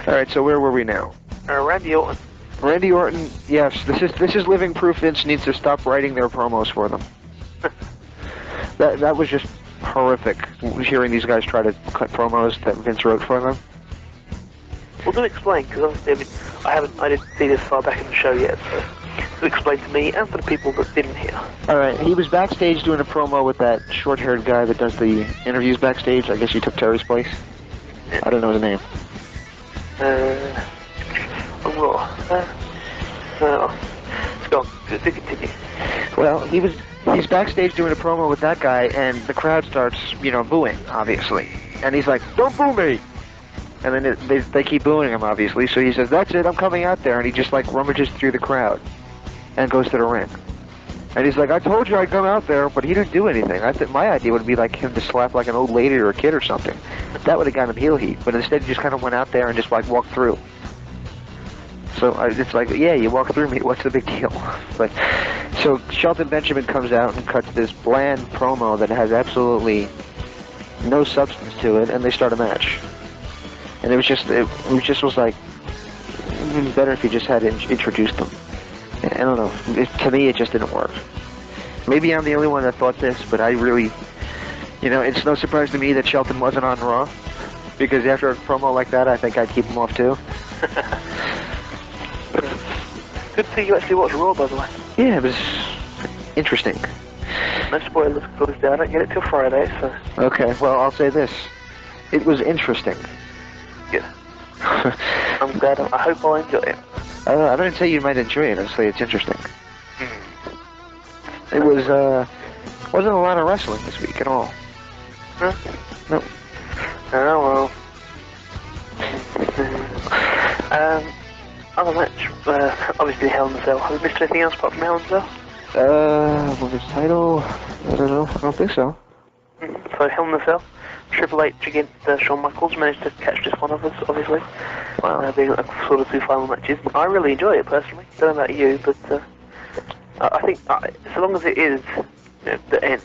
Alright, so where were we now? Randy Orton. Randy Orton, yes, this is living proof Vince needs to stop writing their promos for them. That was just horrific, hearing these guys try to cut promos that Vince wrote for them. Well, do explain, because obviously, I mean, I didn't see this far back in the show yet, so do explain to me and for the people that didn't hear. Alright, he was backstage doing a promo with that short-haired guy that does the interviews backstage. I guess he took Terry's place. Yeah. I don't know his name. It's gone. Continue. Well, he's backstage doing a promo with that guy, and the crowd starts, booing, obviously. And he's like, "Don't boo me!" And then they keep booing him, obviously. So he says, "That's it, I'm coming out there." And he just, rummages through the crowd and goes to the ring. And he's like, "I told you I'd come out there," but he didn't do anything. I think my idea would be him to slap an old lady or a kid or something. That would have gotten him heel heat. But instead, he just kind of went out there and just walked through. So it's yeah, you walk through me. What's the big deal? But so Shelton Benjamin comes out and cuts this bland promo that has absolutely no substance to it, and they start a match. And it was better if you just had introduced them. I don't know. To me, it just didn't work. Maybe I'm the only one that thought this, but I really, it's no surprise to me that Shelton wasn't on Raw, because after a promo like that, I think I'd keep him off too. Good to see you actually watch Raw, by the way. Yeah, it was interesting. No spoilers, because I don't get it till Friday, so... Okay, well, I'll say this. It was interesting. Good. I'm glad. I hope I'll enjoy it. I didn't say you might enjoy it. I say it's interesting. It was, Wasn't a lot of wrestling this week at all. Huh? No. Oh, well. Other match, obviously Hell in a Cell. Have we missed anything else apart from Hell in a Cell? Women's title? I don't know. I don't think so. So Hell in a Cell. Triple H against Shawn Michaels managed to catch this one of us, obviously. Wow. Being like sort of two final matches. I really enjoy it personally. Don't know about you, but I think so long as it is the end,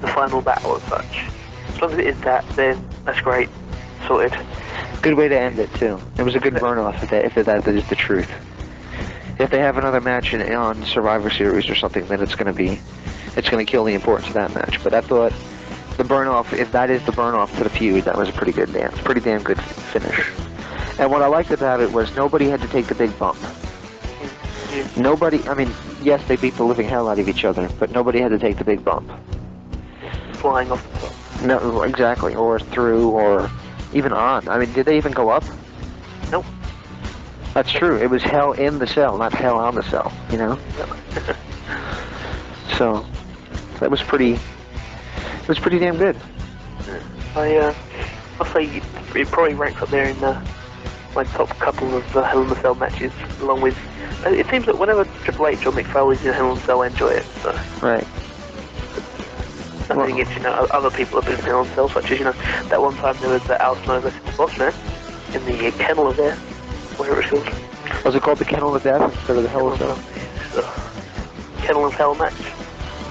the final battle as such, as long as it is that, then that's great. Sorted. Good way to end it too. It was a good burn off if that is the truth. If they have another match on Survivor Series or something, then it's gonna kill the importance of that match. But I thought the burn off, if that is the burn off to the feud, that was a pretty damn good finish. And what I liked about it was nobody had to take the big bump. Nobody, I mean, yes, they beat the living hell out of each other, but nobody had to take the big bump. Flying off the top. No, exactly, or through, or even on. I mean, did they even go up? Nope. That's true. It was hell in the cell, not hell on the cell, you know? So, that was pretty damn good. I'll say it probably ranks up there in my top couple of Hell in a Cell matches, along with, it seems that whenever Triple H or Mick Foley's in Hell in a Cell, I enjoy it, so. Right. Nothing against, other people have been in Hell in a Cell, such as, that one time there was the Al Snow versus the Bossman in the Kennel of Death, whatever it's called. Was it called the Kennel of Death instead of the Hell of Cell? Kennel of Hell match,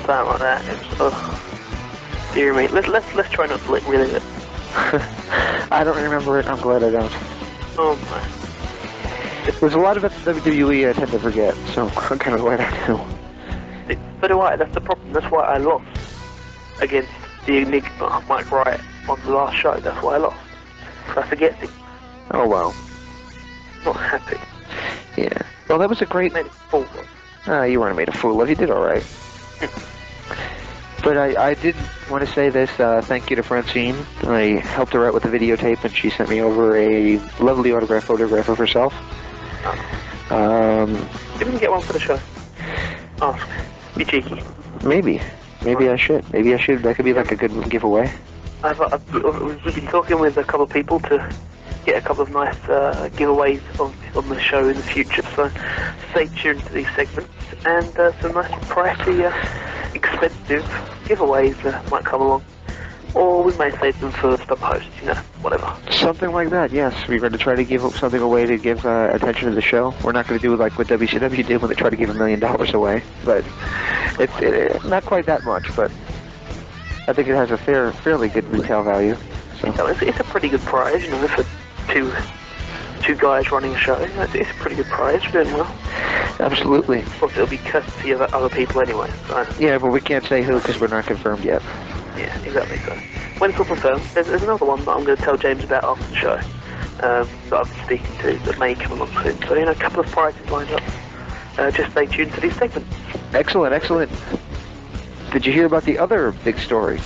something like that. It's, dear me, let's try not to relive it. I don't remember it. I'm glad I don't. Oh my. There's a lot of WWE I tend to forget, so I'm kind of glad I do. So do I. That's the problem. That's why I lost against the Enigma Mike Wright on the last show. That's why I lost. I forget things. Oh wow. Not happy. Yeah. Well, that was a great. Made a fool. You weren't made a fool of. You did all right. But I did want to say this, thank you to Francine. I helped her out with the videotape, and she sent me over a lovely autographed photograph of herself. Didn't we get one for the show? Ask. Be cheeky. Maybe I should. That could be like a good giveaway. We've been talking with a couple of people to get a couple of nice giveaways on the show in the future, so stay tuned to these segments, and some nice pricey, expensive giveaways might come along. Or we may save them for the post, whatever. Something like that, yes. We're going to try to give something away to give attention to the show. We're not going to do like what WCW did when they tried to give $1 million away, but it's not quite that much, but I think it has a fairly good retail value. So. It's a pretty good prize, for two guys running a show. It's a pretty good prize. We're doing well. Absolutely. Of course, it'll be courtesy of other people anyway. So. Yeah, but we can't say who because we're not confirmed yet. Yeah, exactly. So when it's all confirmed, there's another one that I'm going to tell James about after the show that I've been speaking to that may come along soon. So, a couple of prizes lined up. Just stay tuned to these segments. Excellent. Did you hear about the other big story?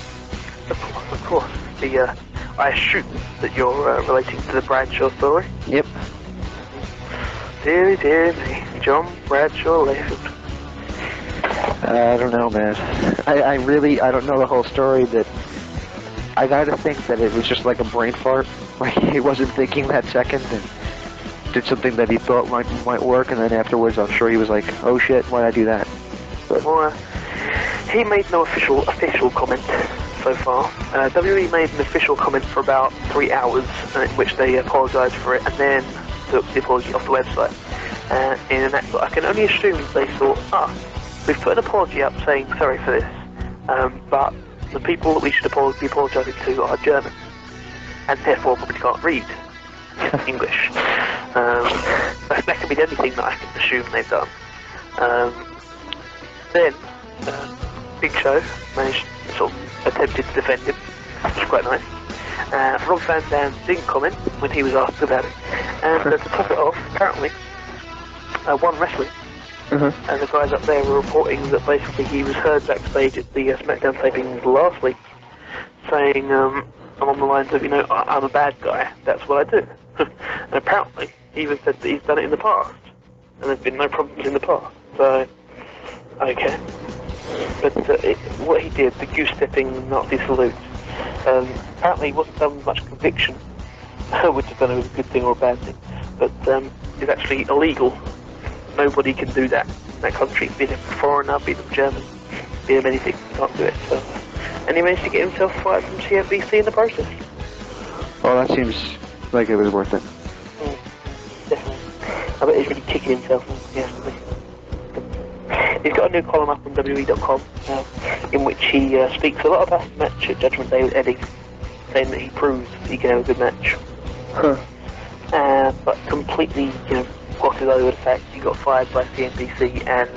Of course. I assume that you're relating to the Bradshaw story. Yep. Dear me, John Bradshaw Layfield. I don't know, man. I don't know the whole story. That I gotta think that it was just like a brain fart. Like he wasn't thinking that second and did something that he thought might work, and then afterwards, I'm sure he was like, "Oh shit, why'd I do that?" But well, he made no official comment so far. WWE made an official comment for about 3 hours, in which they apologised for it, and then took the apology off the website. In an act, I can only assume they thought, we've put an apology up saying sorry for this, but the people that we should be apologising to are German, and therefore probably can't read English. That can be the only thing that I can assume they've done. Then, Big Show managed sort of attempted to defend him, which was quite nice. Rob Van Dam didn't comment when he was asked about it, and to top it off, apparently, One Wrestling. And the guys up there were reporting that basically he was heard backstage at the SmackDown tapings last week saying, along the lines of, I'm a bad guy, that's what I do. And apparently, he even said that he's done it in the past, and there's been no problems in the past. So, okay. But what he did, the goose-stepping Nazi salute, apparently he wasn't done with much conviction, which I don't know if it's a good thing or a bad thing, but it's actually illegal. Nobody can do that in that country, be it a foreigner, be it a German, be it anything, you can't do it. So. And he managed to get himself fired from CNBC in the process. Well, that seems like it was worth it. Definitely. I bet he's really kicking himself yesterday. He's got a new column up on WWE.com in which he speaks a lot about his match at Judgment Day with Eddie, saying that he proves he can have a good match. But completely, glosses over the fact he got fired by CNBC and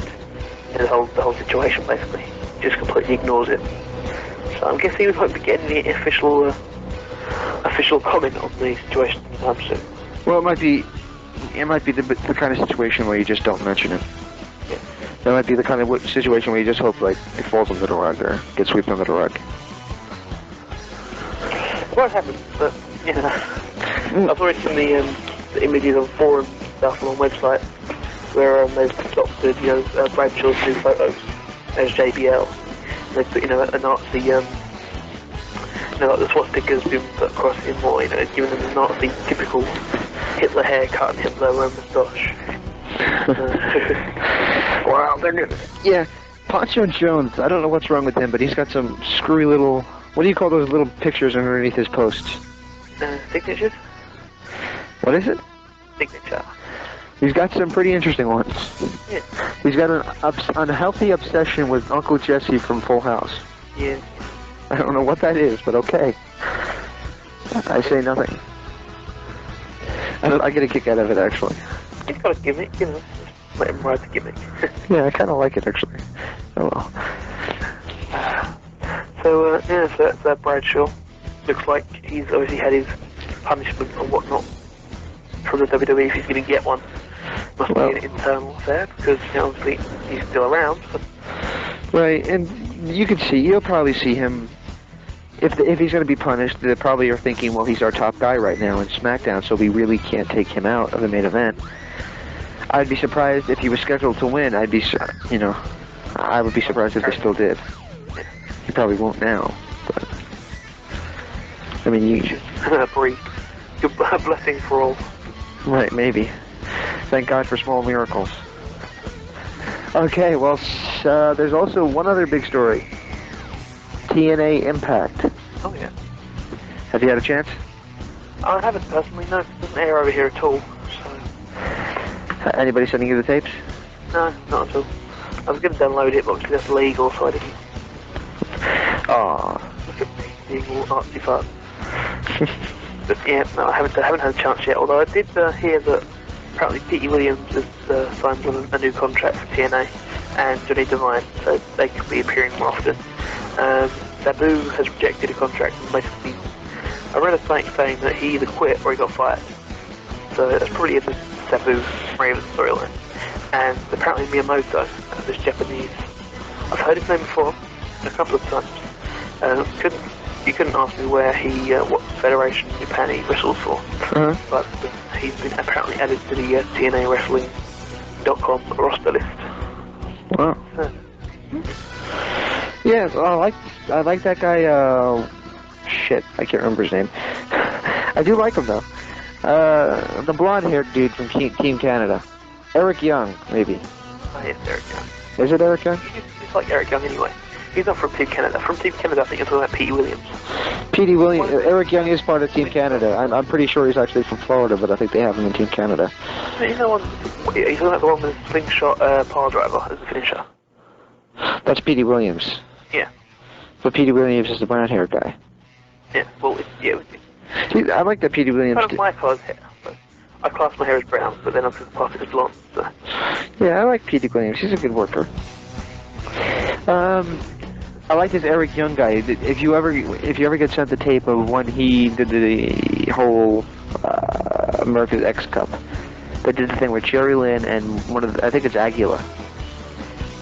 the whole situation basically. Just completely ignores it. So I'm guessing he won't be getting any official comment on the situation anytime soon. Well, it might be the kind of situation where you just don't mention it. Yeah. That might be the kind of situation where you just hope like it falls under the rug or gets swept under the rug. What happened? But I've already seen the images on forums and stuff on websites where they've doctored Bradshaw's new photos as JBL. They put a Nazi like the swastika's been put across him more, giving him the Nazi typical Hitler haircut and Hitler moustache. Wow, they're good. Yeah, Poncho Jones, I don't know what's wrong with him, but he's got some screwy little, what do you call those little pictures underneath his posts? Signatures? What is it? Signature. He's got some pretty interesting ones. Yeah. He's got an unhealthy obsession with Uncle Jesse from Full House. Yeah. I don't know what that is, but okay. I say nothing. I get a kick out of it, actually. He's got a gimmick, just let him ride the gimmick. Yeah, I kind of like it, actually. Oh well. So that's Bradshaw. Looks like he's obviously had his punishment or whatnot from the WWE, if he's going to get one. Must be an internal affair, because obviously he's still around. But... Right, and you'll probably see him, if he's going to be punished, they probably are thinking, well, he's our top guy right now in SmackDown, so we really can't take him out of the main event. I'd be surprised if he was scheduled to win. I would be surprised if they still did. He probably won't now, but I mean, you breathe. Good blessing for all. Right, maybe. Thank God for small miracles. Okay, well, there's also one other big story. TNA Impact. Oh, yeah. Have you had a chance? I haven't personally, no. It doesn't air over here at all, so... Anybody sending you the tapes? No, not at all. I was going to download it, but obviously that's legal, so I didn't. Aww. Look at me being all artsy fun. But yeah, no, I haven't had a chance yet, although I did hear that apparently Petey Williams has signed a new contract for TNA and Johnny Devine, so they could be appearing more often. Sabu has rejected a contract and basically, I read a thing saying that he either quit or he got fired. So that's probably in the Sabu Raven storyline. And apparently Miyamoto, this Japanese, I've heard his name before, a couple of times. You couldn't ask me where what federation in Japan he wrestles for, but he's been apparently added to the TNA Wrestling.com roster list. Wow. So. Yeah, I like that guy. Shit, I can't remember his name. I do like him though. The blonde-haired dude from Team Canada, Eric Young, maybe. Oh, yes, Eric Young. Is it Eric Young? He's like Eric Young anyway. He's not from Team Canada. From Team Canada, I think you're talking about Petey Williams. Petey Williams. Eric Young is part of Team Canada. I'm pretty sure he's actually from Florida, but I think they have him in Team Canada. He's the one with the slingshot pile driver as a finisher. That's Petey Williams. Yeah. But Petey Williams is the brown-haired guy. Yeah. Well, I like that Petey Williams. Kind of my colour's hair. But I class my hair as brown, but then I'm classed as blonde. So. Yeah, I like Petey Williams. He's a good worker. I like this Eric Young guy. If you ever get sent the tape of when he did the whole America's X Cup, they did the thing with Jerry Lynn and I think it's Aguila.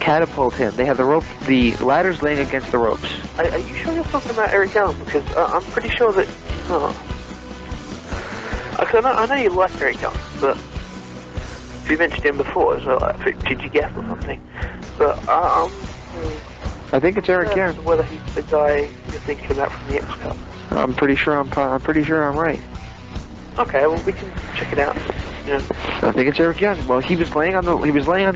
Catapult him. They have the ladders laying against the ropes. Are you sure you're talking about Eric Young? Because I'm pretty sure that. I know you like Eric Young, but you mentioned him before, so did you guess or something? But I think it's Eric Young. Whether he's the guy you're thinking about from the X Cup. I'm pretty sure I'm right. Okay, well we can check it out. Yeah. I think it's Eric Young. Well, he was laying on the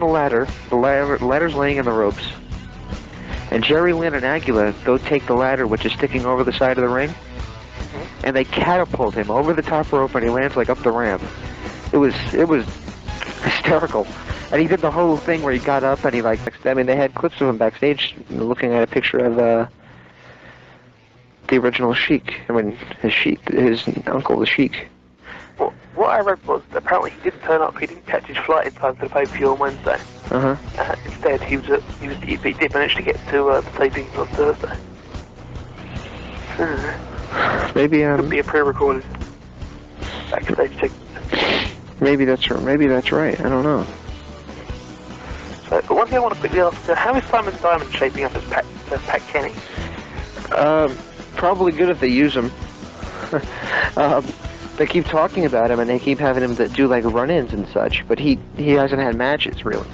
ladder. The ladder's laying in the ropes. And Jerry Lynn and Aguila go take the ladder, which is sticking over the side of the ring, and they catapult him over the top rope, and he lands like up the ramp. It was hysterical. And he did the whole thing where he got up and he they had clips of him backstage looking at a picture of the original Sheik. I mean, his uncle, the Sheik. Well, what I read was that apparently he didn't turn up. He didn't catch his flight in time for the pay-per-view on Wednesday. Instead, he did manage to get to the taping on Thursday. Maybe could be a pre-recorded backstage check. Maybe that's right. I don't know. So, but one thing I want to quickly ask: how is Simon Diamond shaping up as Pat Kenny? Probably good if they use him. They keep talking about him, and they keep having him do like run-ins and such, but he hasn't had matches really.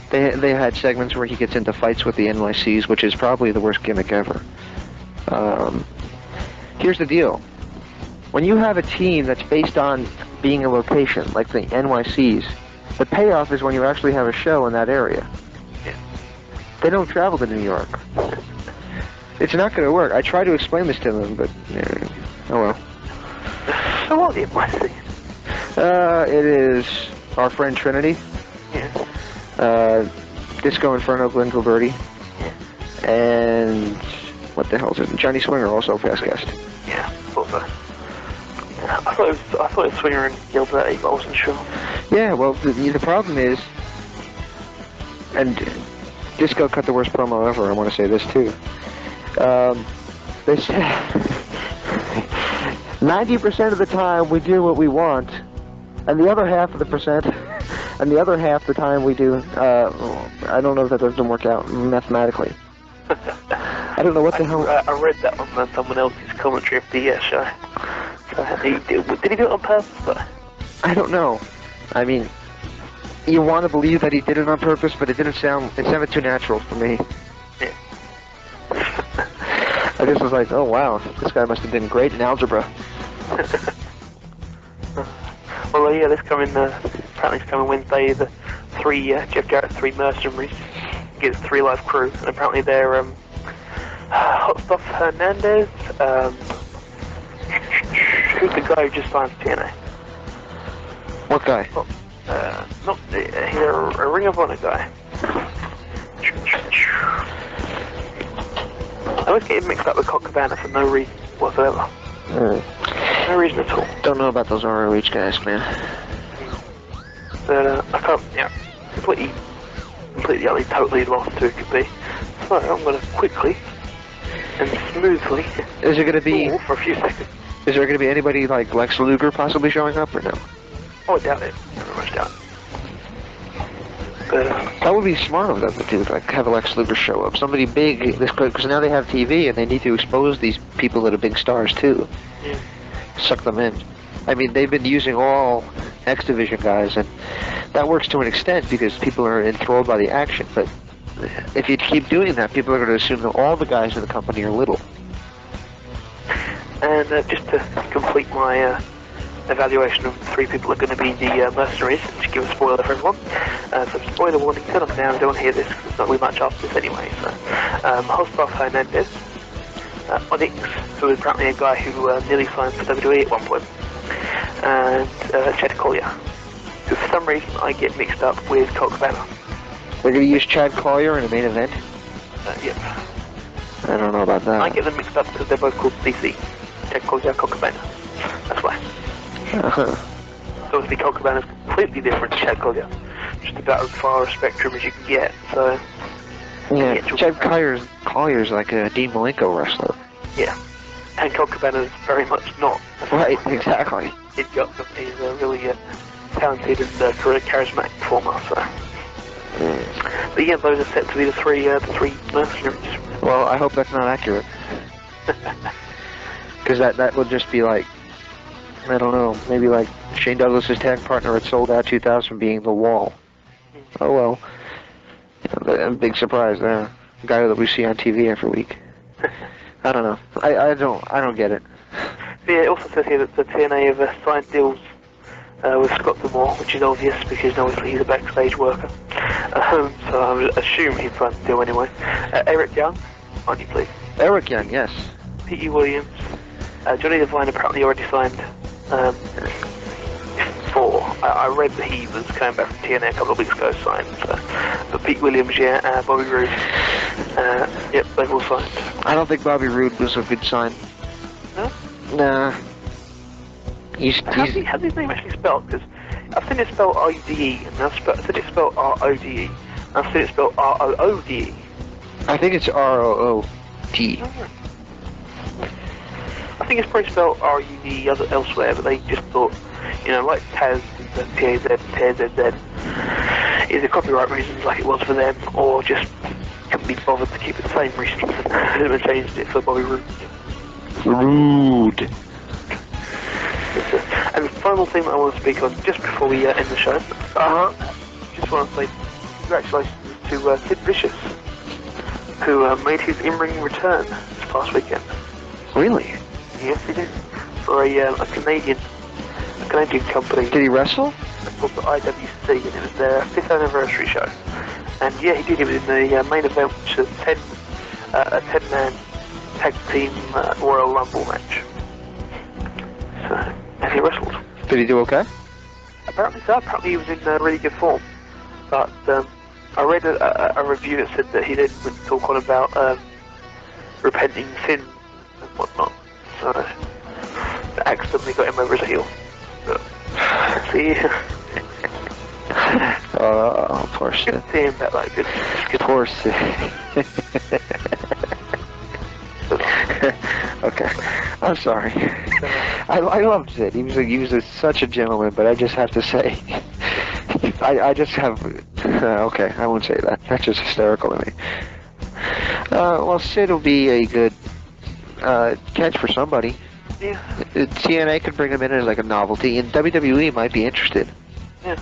They had segments where he gets into fights with the NYCs, which is probably the worst gimmick ever. Here's the deal: when you have a team that's based on being a location, like the NYCs, the payoff is when you actually have a show in that area. Yeah. They don't travel to New York. It's not going to work. I try to explain this to them, but oh well. So what the NYCs? It is our friend Trinity. Yeah. Disco Inferno, Glenn Gilberti. Yeah. And what the hell is it? Johnny Swinger, also a past guest. Yeah, thought so. I thought it was Swinger and Gilberti, but I wasn't sure. Yeah, well, the problem is, and Disco cut the worst promo ever. I want to say this too. They said 90% of the time we do what we want, and the other half of the percent, and the other half the time we do. I don't know if that doesn't work out mathematically. I don't know what the hell. I read that on someone else's commentary of the show. So did he do it on purpose? Though? I don't know. I mean, you want to believe that he did it on purpose, but it sounded too natural for me. Yeah. I just was like, oh wow, this guy must have been great in algebra. Well, yeah, apparently it's coming Wednesday, the Jeff Jarrett's 3 mercenaries gets 3 live crew, and apparently they're Hot Stuff Hernandez, who's the guy who just signed TNA? What guy? Oh, he's a Ring of Honor guy. I always get him mixed up with Colt Cabana for no reason whatsoever. No reason at all. Don't know about those ROH guys, man. But I can't, completely, utterly, totally lost who it could be. So I'm going to quickly and smoothly is it going to be for a few seconds. Is there going to be anybody like Lex Luger possibly showing up or no? Oh, I doubt it. I very much doubt it. But, that would be smart of them to do, like have Lex Luger show up. Somebody big, because now they have TV and they need to expose these people that are big stars too. Yeah. Suck them in. I mean, they've been using all X Division guys, and that works to an extent because people are enthralled by the action. But if you keep doing that, people are going to assume that all the guys in the company are little. And just to complete my evaluation of 3 people are going to be the mercenaries, to give a spoiler for everyone. So spoiler warning, turn them down, don't hear this, because it's not really much after this anyway. So, Hostaf Hernandez, Onyx, who is apparently a guy who nearly signed for WWE at one point, and Chad Collier, who for some reason I get mixed up with Colt Cabana. They're going to use Chad Collier in a main event? Yep. I don't know about that. I get them mixed up because they're both called CC. Chad Collier, Colt Cabana. That's why. Uh-huh. So obviously Colt Cabana is completely different to Chad Collier. Just about as far a spectrum as you can get, so... Yeah, Chad Collier's like a Dean Malenko wrestler. Yeah. And Colt Cabana is very much not. Right, exactly. He's a really talented and charismatic performer, so... But yeah, those are set to be the three mercenaries. Well, I hope that's not accurate. Because that would just be like, I don't know, maybe like Shane Douglas's tag partner at Sold Out 2000 being The Wall. Oh well. A big surprise there. guy that we see on TV every week. I don't know. I don't get it. Yeah, it also says here that the TNA have signed deals with Scott D'Amore, which is obvious because obviously he's a backstage worker. So I would assume he'd signed the deal anyway. Eric Young, on you please. Eric Young, yes. P.E. Williams. Johnny Devine apparently already signed for. I read that he was coming back from TNA a couple of weeks ago, signed. So. But Pete Williams, yeah, Bobby Roode. Yep, they've all signed. I don't think Bobby Roode was a good sign. No? Nah. How's his name actually spelled? Because I've seen it spelled R-U-D-E, and I've seen it spelled R-O-D-E, and I've seen it spelled R-O-O-D-E. I think it's R-O-O-T. I think it's probably spelled R-U-D elsewhere, but they just thought, you know, like Taz, T-A-Z, T-A-Z-Z, either copyright reasons like it was for them, or just couldn't be bothered to keep it the same reasons, and changed it for Bobby Roode. Rude. And the final thing that I want to speak on, just before we end the show, just want to say congratulations to Sid Vicious, who made his in-ring return this past weekend. Really? Yes, he did. For a Canadian company. Did he wrestle? Called the IWC, and it was their 5th anniversary show. And yeah, he did it in the main event, which was a 10-man tag team Royal Rumble match. So, and he wrestled. Did he do okay? Apparently so. Apparently he was in really good form. But I read a review that said that he then would talk on about repenting sin and whatnot. So that accidentally got him over as a heel. But, see. Oh, poor Sid. Good to see him back like good. Poor Sid. Okay, I'm sorry. I loved Sid. He was such a gentleman, but I just have to say, I just have. Okay, I won't say that. That's just hysterical to me. Well, Sid will be a good catch for somebody. Yeah. TNA could bring him in as like a novelty, and WWE might be interested. Yeah.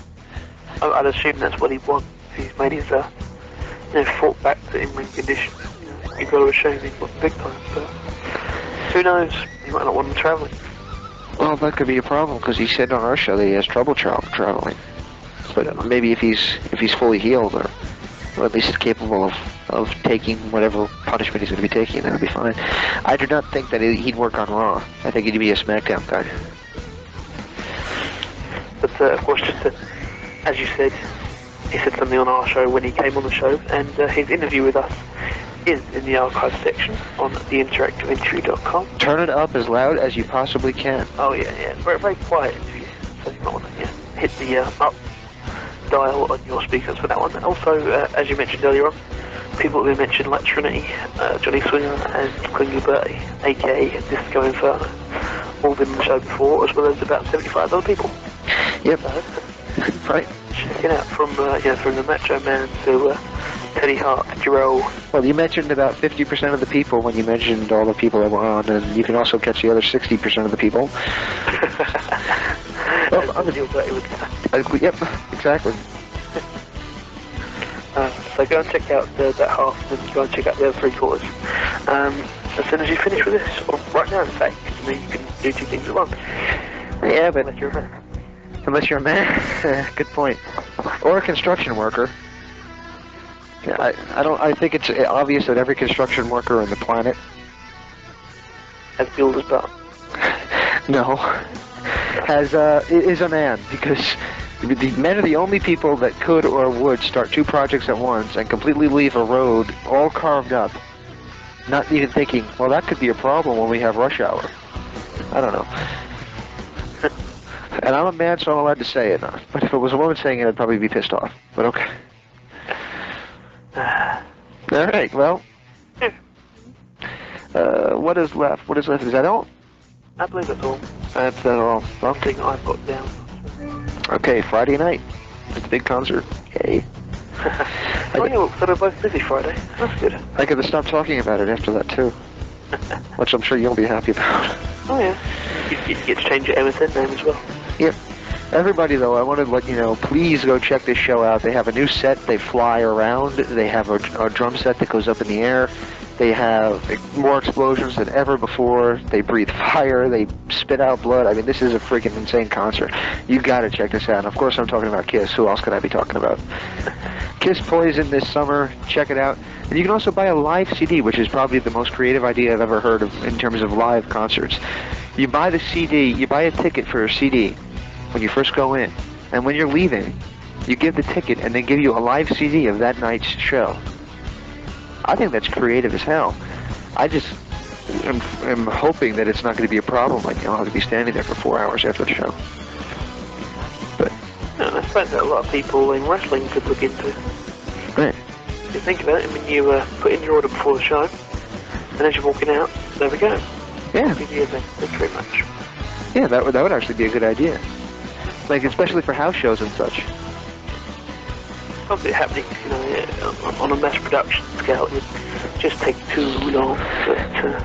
I'd assume that's what he wants. He's made his fought back to in-ring condition. You've got to assume he's got big time, but who knows? He might not want him traveling. Well, that could be a problem because he said on our show that he has trouble traveling. But maybe if he's fully healed or at least capable of taking whatever punishment he's going to be taking, that'll be fine. I do not think that he'd work on Raw. I think he'd be a SmackDown guy. But of course, just as you said, he said something on our show when he came on the show, and his interview with us is in the archive section on theinteractiveinterview.com. Turn it up as loud as you possibly can. Oh yeah, very, very quiet interview, so you might want to hit the up dial on your speakers for that one. Also, as you mentioned earlier on, people that we mentioned like Trinity, Johnny Swinger, and Queen Liberty, aka Disco Inferno, all been on the show before, as well as about 75 other people. Yep. Right. Check it out from the Macho Man to Teddy Hart, Jarrell. Well, you mentioned about 50% of the people when you mentioned all the people that were on, and you can also catch the other 60% of the people. Well, I'm yep, exactly. So go and check out that half, and then go and check out the other 3/4. As soon as you finish with this, or right now in fact, you can do two things at once. Yeah, but unless you're a man. Unless you're a man, good point. Or a construction worker. Yeah, I think it's obvious that every construction worker on the planet has builder's butt. No. Is a man, because the men are the only people that could or would start two projects at once and completely leave a road all carved up, not even thinking, well, that could be a problem when we have rush hour. I don't know. And I'm a man, so I'm allowed to say it. But if it was a woman saying it, I'd probably be pissed off. But okay. All right, well. What is left? What is left? Is that all? I believe that's all. That's all. Something I've got down. Okay, Friday night. It's a big concert. Yay. Oh, yeah, well, so we're both busy Friday. That's good. I could have stopped talking about it after that, too. Which I'm sure you'll be happy about. Oh, yeah. You get to change your MSN name as well. Yep. Everybody, though, I wanted to let you know, please go check this show out. They have a new set. They fly around. They have a drum set that goes up in the air. They have more explosions than ever before. They breathe fire. They spit out blood. I mean, this is a freaking insane concert. You got to check this out. And of course, I'm talking about Kiss. Who else could I be talking about? Kiss Poison this summer. Check it out. And you can also buy a live CD, which is probably the most creative idea I've ever heard of in terms of live concerts. You buy the CD. You buy a ticket for a CD when you first go in. And when you're leaving, you give the ticket and they give you a live CD of that night's show. I think that's creative as hell. I just am hoping that it's not going to be a problem. Like, I'll have to be standing there for 4 hours after the show. But I suppose that a lot of people in wrestling could look into. right. If you think about it, when you put in your order before the show, and as you're walking out, there we go. Yeah. Thank you very much. Yeah, that would actually be a good idea. Like, especially for house shows and such. Probably happening, on a mass production scale. It would just take too long. But,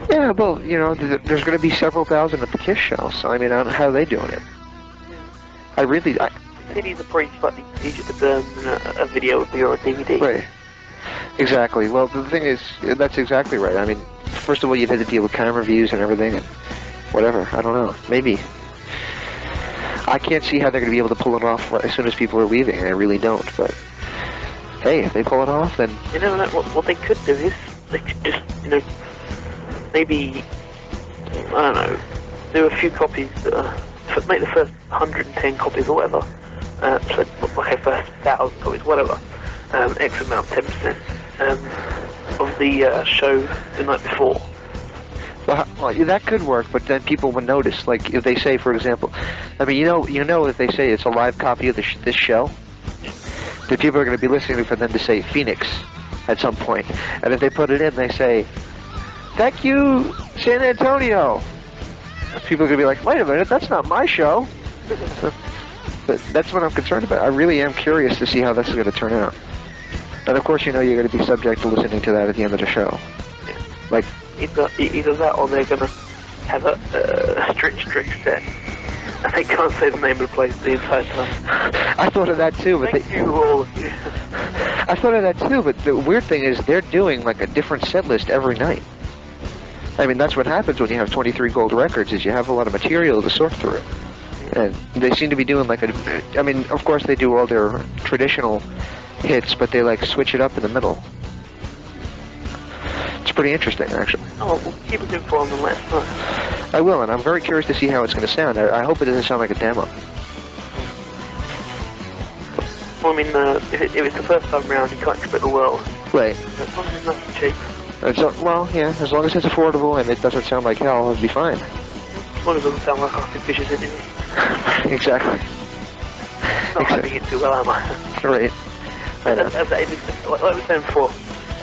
yeah, well, there's going to be several thousand at the Kiss show, so I mean, I don't know how they're doing it. CDs are pretty slightly easier to burn than a video would be or a DVD. Right. Exactly. Well, the thing is, that's exactly right. I mean, first of all, you'd have to deal with camera views and everything, and whatever. I don't know. Maybe. I can't see how they're going to be able to pull it off as soon as people are leaving. I really don't. But hey, if they pull it off, then what they could do is they could just maybe I don't know, do a few copies. Make the first 110 copies or whatever. So okay, first 1,000 copies, whatever. X amount, 10% of the show the night before. Well, that could work, but then people would notice. Like, if they say, for example, I mean, if they say it's a live copy of this show, the people are going to be listening for them to say Phoenix at some point. And if they put it in, they say, "Thank you, San Antonio." People are going to be like, "Wait a minute, that's not my show." But that's what I'm concerned about. I really am curious to see how this is going to turn out. And of course, you're going to be subject to listening to that at the end of the show. Like, either that or they're going to have a strict set. And they can't say the name of the place the entire time. I thought of that too, but Thank you, all of you. I thought of that too, but the weird thing is they're doing like a different set list every night. I mean, that's what happens when you have 23 gold records, is you have a lot of material to sort through. And they seem to be doing like I mean, of course they do all their traditional hits, but they like switch it up in the middle. It's pretty interesting, actually. Oh, well, keep us informed on that. I will, and I'm very curious to see how it's going to sound. I hope it doesn't sound like a demo. Well, I mean, if it's the first time round, you can't expect the world. Right. As long as it's nothing cheap. Well, yeah, as long as it's affordable and it doesn't sound like hell, it'll be fine. As long as it doesn't sound like Arctic Fishes in it. Exactly. Not hiding it too well, am I? Right. Like I was saying before,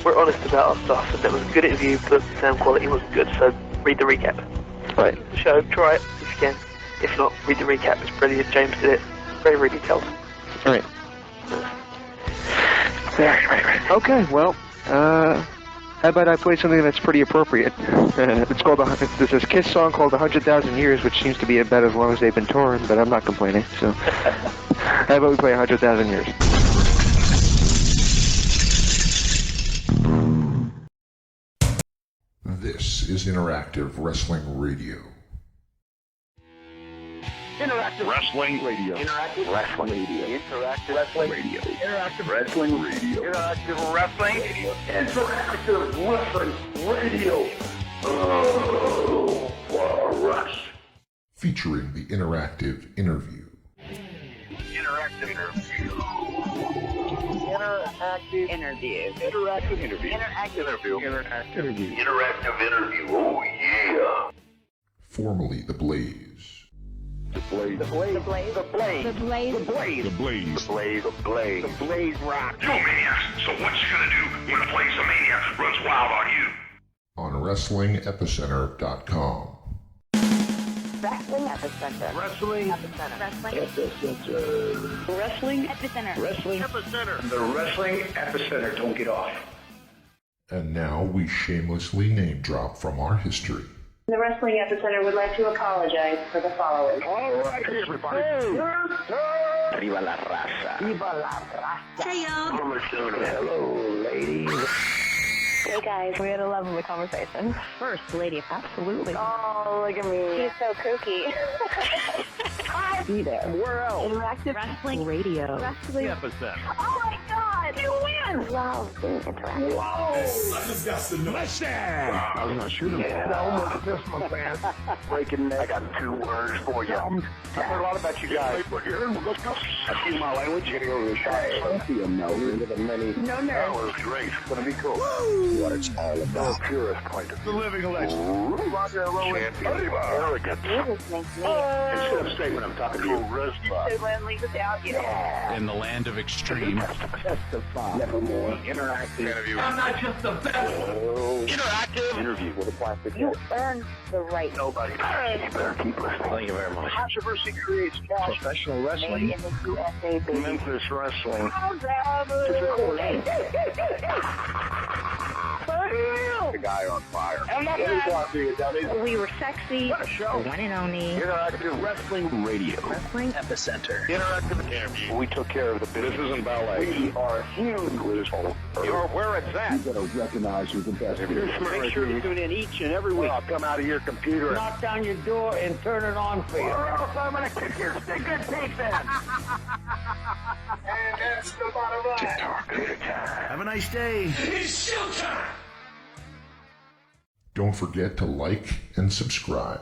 we're honest about our stuff, and it was a good interview, but the sound quality wasn't good, so read the recap. Right. The show, try it if you can. If not, read the recap. It's brilliant. James did it. Very, very detailed. Right. Okay, well, how about I play something that's pretty appropriate? It's called there's this Kiss song called 100,000 Years, which seems to be about as long as they've been touring, but I'm not complaining, so. How about we play 100,000 Years? This is Interactive Wrestling Radio. Interactive Wrestling Radio. Interactive Wrestling Radio. Interactive Wrestling Radio. Interactive Wrestling Radio. Interactive Wrestling Radio. Interactive Wrestling Radio. Oh, for us. Featuring the interactive interview. Interactive interview. Interactive interview. Interactive interview. Interactive interview. Interactive interview. Interactive interview. Oh, yeah. Formerly The Blaze. The Blaze. The Blaze. The Blaze. The Blaze. The Blaze. The Blaze. The Blaze. The Blaze. The Blaze. The Blaze rock. Yo, maniacs, so what you gonna do when a place of maniacs runs wild on you? On WrestlingEpicenter.com. Wrestling Epicenter. Wrestling Epicenter. Wrestling Epicenter. Wrestling Epicenter. Wrestling Epicenter. The Wrestling Epicenter. Don't get off. And now we shamelessly name drop from our history. The Wrestling Epicenter would like to apologize for the following. All right, everybody. Viva la raza. Viva la raza. Hey, y'all. Hello, ladies. Hey guys, we had a lovely conversation. First lady. Absolutely. Oh, look at me. He's so kooky. Be there. Where else? Interactive Wrestling Radio. Wrestling. Epicenter. Oh my god, you win! Love being interactive. Whoa! I just got to know. Listen! I was not shooting. Yeah, I almost missed my pants. Breaking neck. I got 2 words for you. I've heard a lot about you guys. But here, let's go. I see my language. You're going to go to the shop. See him now. We're into the many. No nerves. That was great. It's going to be cool. Woo! What it's all about. The purest point of the living legend. Rock and roll arrogant. You're listening to me. Instead of statement, I'm talking to you. So leave without you. In the land of extreme. Testify. Nevermore. Interactive interview. I'm not just the best. Interactive interview with a plastic You head. earned the right. Nobody. You better keep listening. Thank you very much. Controversy creates cash. Professional wrestling. Made in the USA, baby. Memphis wrestling. The guy on fire. I'm not We were sexy. What a show. The one and only. Interactive Wrestling Radio. Wrestling Epicenter. Interactive interview. We took care of the business. This isn't ballet. We are huge with this whole. You're where it's at. You gotta recognize who's the best. If you're smart, make sure you tune in each and every week. I'll come out of your computer. Knock down your door and turn it on for you. Or else I'm gonna kick your stinking teeth in. And that's the bottom line. Have a nice day. It's showtime! Don't forget to like and subscribe.